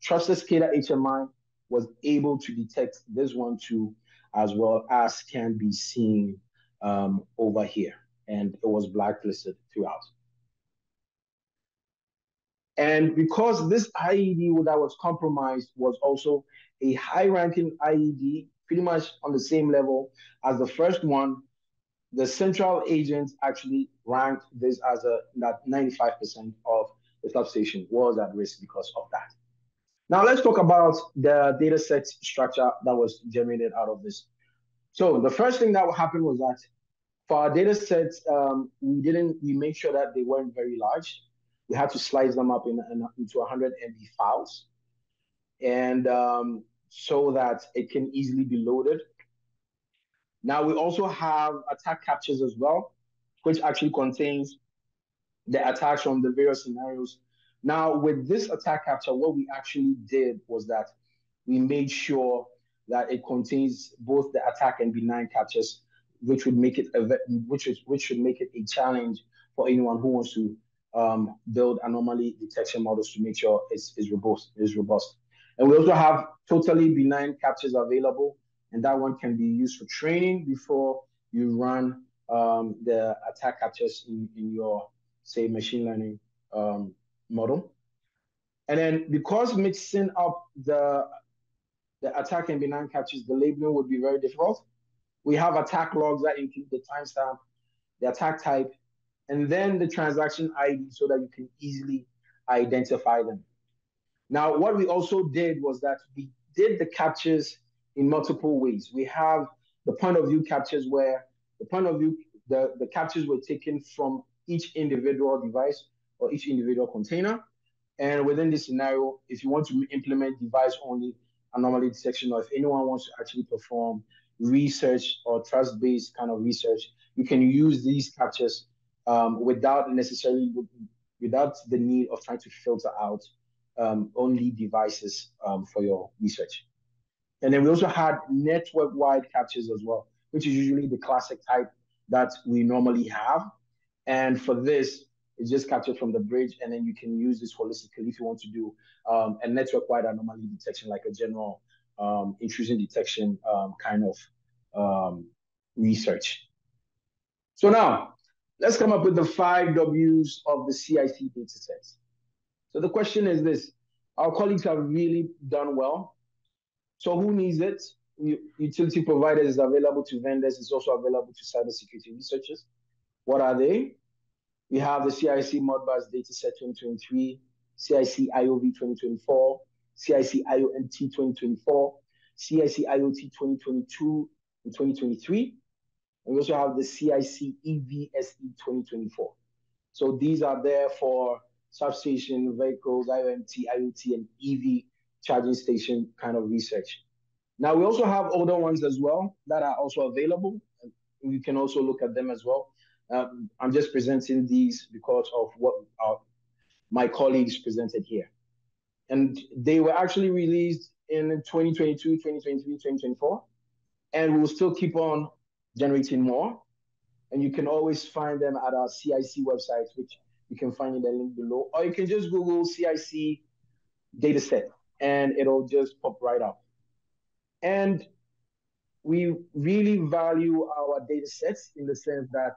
trusted SCADA HMI was able to detect this one too, as well, as can be seen over here, and it was blacklisted throughout. And because this IED that was compromised was also a high-ranking IED, pretty much on the same level as the first one, the central agent actually ranked this as that 95% of the substation was at risk because of that. Now let's talk about the data set structure that was generated out of this. So the first thing that happened was that for our data sets, we made sure that they weren't very large. We had to slice them up into 100 MB files, and so that it can easily be loaded. Now we also have attack captures as well, which actually contains the attacks from the various scenarios. Now with this attack capture, what we actually did was that we made sure that it contains both the attack and benign captures, which should make it a challenge for anyone who wants to build anomaly detection models to make sure it's robust. And we also have totally benign captures available, and that one can be used for training before you run the attack captures in your, say, machine learning model. And then because mixing up the attack and benign captures, the labeling would be very difficult. We have attack logs that include the timestamp, the attack type, and then the transaction ID so that you can easily identify them. Now, what we also did was that we did the captures in multiple ways. We have the point of view captures where the captures were taken from each individual device or each individual container. And within this scenario, if you want to implement device-only anomaly detection, or if anyone wants to actually perform research or trust-based kind of research, you can use these captures without the need of trying to filter out only devices for your research. And then we also had network-wide captures as well, which is usually the classic type that we normally have. And for this, it's just captured from the bridge, and then you can use this holistically if you want to do a network-wide anomaly detection, like a general intrusion detection kind of research. So now, let's come up with the 5 W's of the CIC datasets. So the question is this: our colleagues have really done well. So who needs it? Utility providers is available to vendors. It's also available to cybersecurity researchers. What are they? We have the CIC Modbus Dataset 2023, CIC IOV 2024, CIC IoT 2024, CIC IoT 2022 and 2023. And we also have the CIC EVSE 2024. So these are there for substation, vehicles, IoT, and EV charging station kind of research. Now, we also have older ones as well that are also available. You can also look at them as well. I'm just presenting these because of what my colleagues presented here. And they were actually released in 2022, 2023, 2024. And we'll still keep on generating more. And you can always find them at our CIC website, which you can find in the link below. Or you can just Google CIC Dataset, and it'll just pop right up. And we really value our data sets in the sense that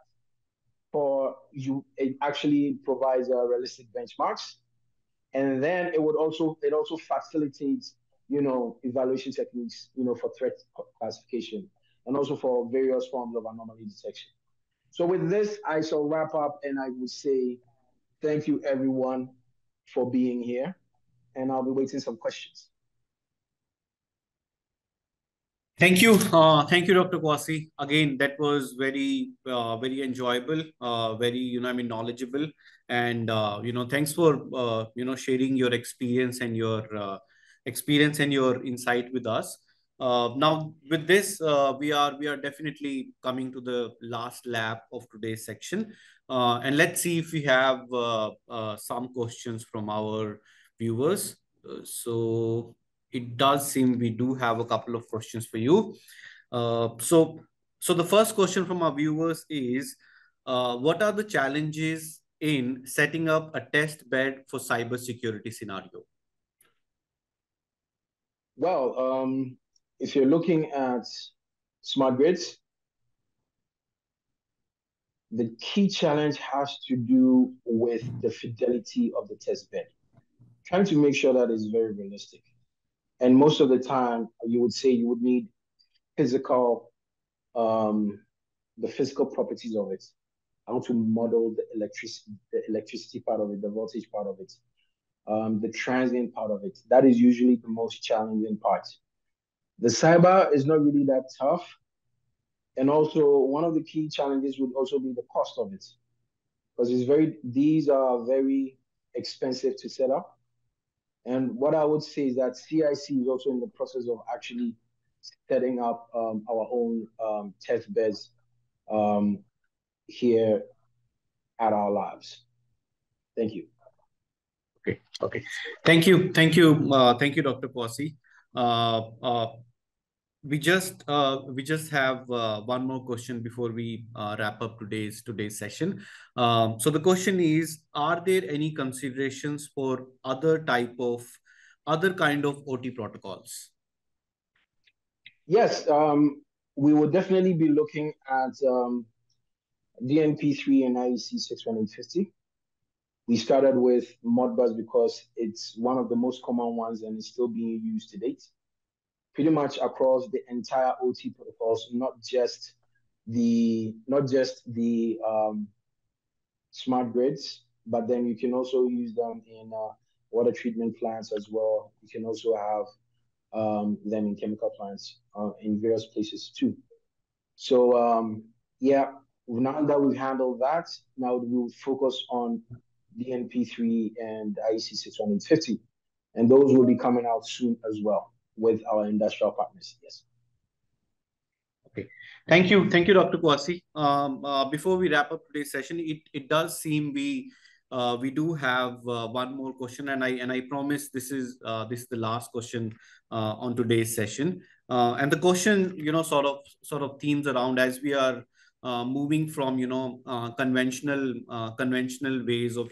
it actually provides realistic benchmarks. And then it also facilitates, evaluation techniques, for threat classification and also for various forms of anomaly detection. So with this, I shall wrap up, and I will say thank you everyone for being here, and I'll be waiting some questions. Thank you. Thank you, Dr. Kwasi. Again, that was very, very enjoyable, very, knowledgeable. And, thanks for, sharing your experience and your insight with us. Now, with this, we are definitely coming to the last lap of today's section. And let's see if we have some questions from our viewers. So it does seem we do have a couple of questions for you. So the first question from our viewers is, what are the challenges in setting up a test bed for cybersecurity scenario? Well, if you're looking at smart grids, the key challenge has to do with the fidelity of the test bed, trying to make sure that it's very realistic. And most of the time, you would say you would need the physical properties of it, how to model the electricity part of it, the voltage part of it, the transient part of it. That is usually the most challenging part. The cyber is not really that tough. And also, one of the key challenges would also be the cost of it, because these are very expensive to set up. And what I would say is that CIC is also in the process of actually setting up our own test beds here at our labs. Thank you. Okay. Thank you, Dr. Kwasi. We just have one more question before we wrap up today's session. So the question is: are there any considerations for other kind of OT protocols? Yes, we will definitely be looking at DNP3 and IEC 61850. We started with Modbus because it's one of the most common ones and it's still being used to date. Pretty much across the entire OT protocols, not just the smart grids, but then you can also use them in water treatment plants as well. You can also have them in chemical plants in various places too. So yeah, now that we've handled that, now we'll focus on DNP3 and IEC 61850, and those will be coming out soon as well with our industrial partners. Yes. Okay. Thank you, Dr. Kwasi. Before we wrap up today's session, it does seem we do have one more question, and I promise this is the last question on today's session. And the question, sort of themes around as we are moving from conventional ways of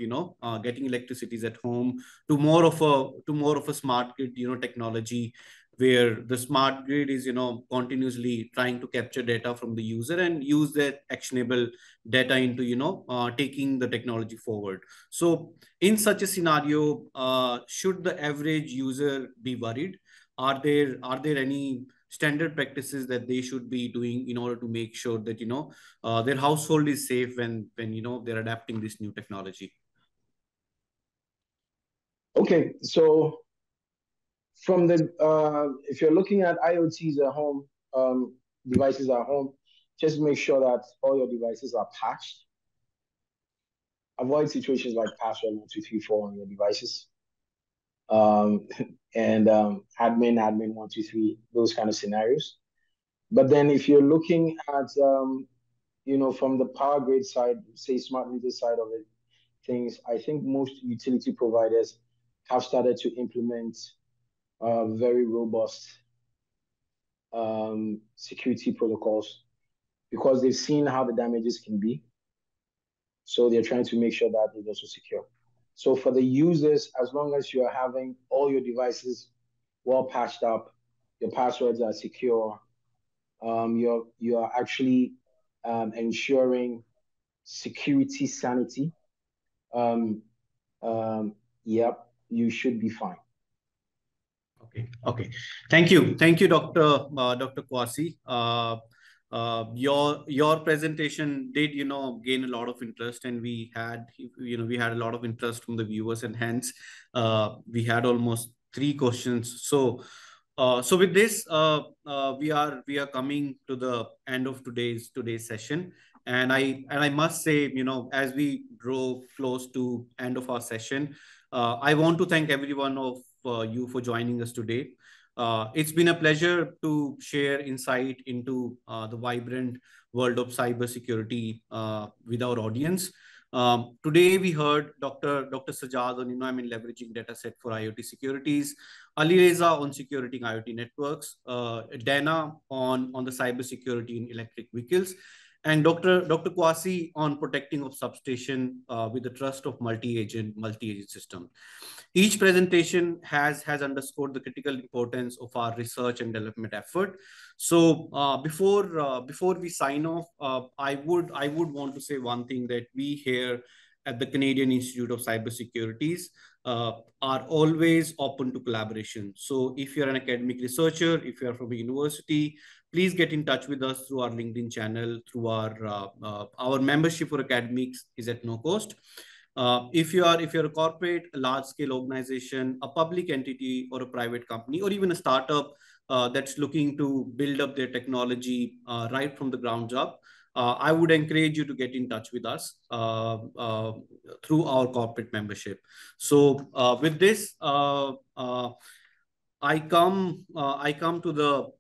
getting electricities at home to more of a smart grid technology, where the smart grid is continuously trying to capture data from the user and use that actionable data into taking the technology forward. So in such a scenario, should the average user be worried? Are there any standard practices that they should be doing in order to make sure that their household is safe when they're adapting this new technology? Okay, so from the if you're looking at IoTs at home, devices at home, just make sure that all your devices are patched. Avoid situations like password 1234 on your devices. And admin 123, those kind of scenarios. But then if you're looking at from the power grid side, say smart meter side of it, things, I think most utility providers have started to implement very robust security protocols because they've seen how the damages can be. So they're trying to make sure that it's also secure. So for the users, as long as you're having all your devices well patched up, your passwords are secure, you're actually ensuring security sanity, yep, you should be fine. Okay. Thank you, Dr. Kwasi. Your presentation did gain a lot of interest, and we had a lot of interest from the viewers, and hence we had almost 3 questions. So with this we are coming to the end of today's session, and I must say, as we draw close to end of our session, I want to thank every one of you for joining us today. It's been a pleasure to share insight into the vibrant world of cybersecurity with our audience. Today we heard Dr. Sajjad on leveraging Dataset for IoT securities, Alireza on security IoT networks, Dana on the cybersecurity in electric vehicles, and Dr. Kwasi on protecting of substation with the trust of multi-agent system. Each presentation has underscored the critical importance of our research and development effort. So before we sign off, I would want to say one thing, that we here at the Canadian Institute of Cybersecurity are always open to collaboration. So if you're an academic researcher, if you're from a university, please get in touch with us through our LinkedIn channel, through our membership for academics is at no cost. If you're a corporate, a large-scale organization, a public entity, or a private company, or even a startup that's looking to build up their technology right from the ground up, I would encourage you to get in touch with us through our corporate membership. So with this, I come to the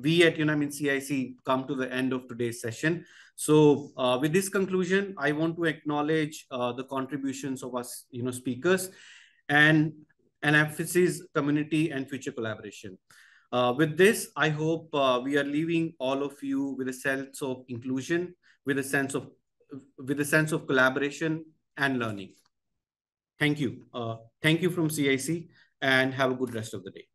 we at CIC come to the end of today's session. So with this conclusion, I want to acknowledge the contributions of us speakers, and emphasize community and future collaboration. With this, I hope we are leaving all of you with a sense of inclusion, with a sense of collaboration and learning. Thank you. Thank you from CIC, and have a good rest of the day.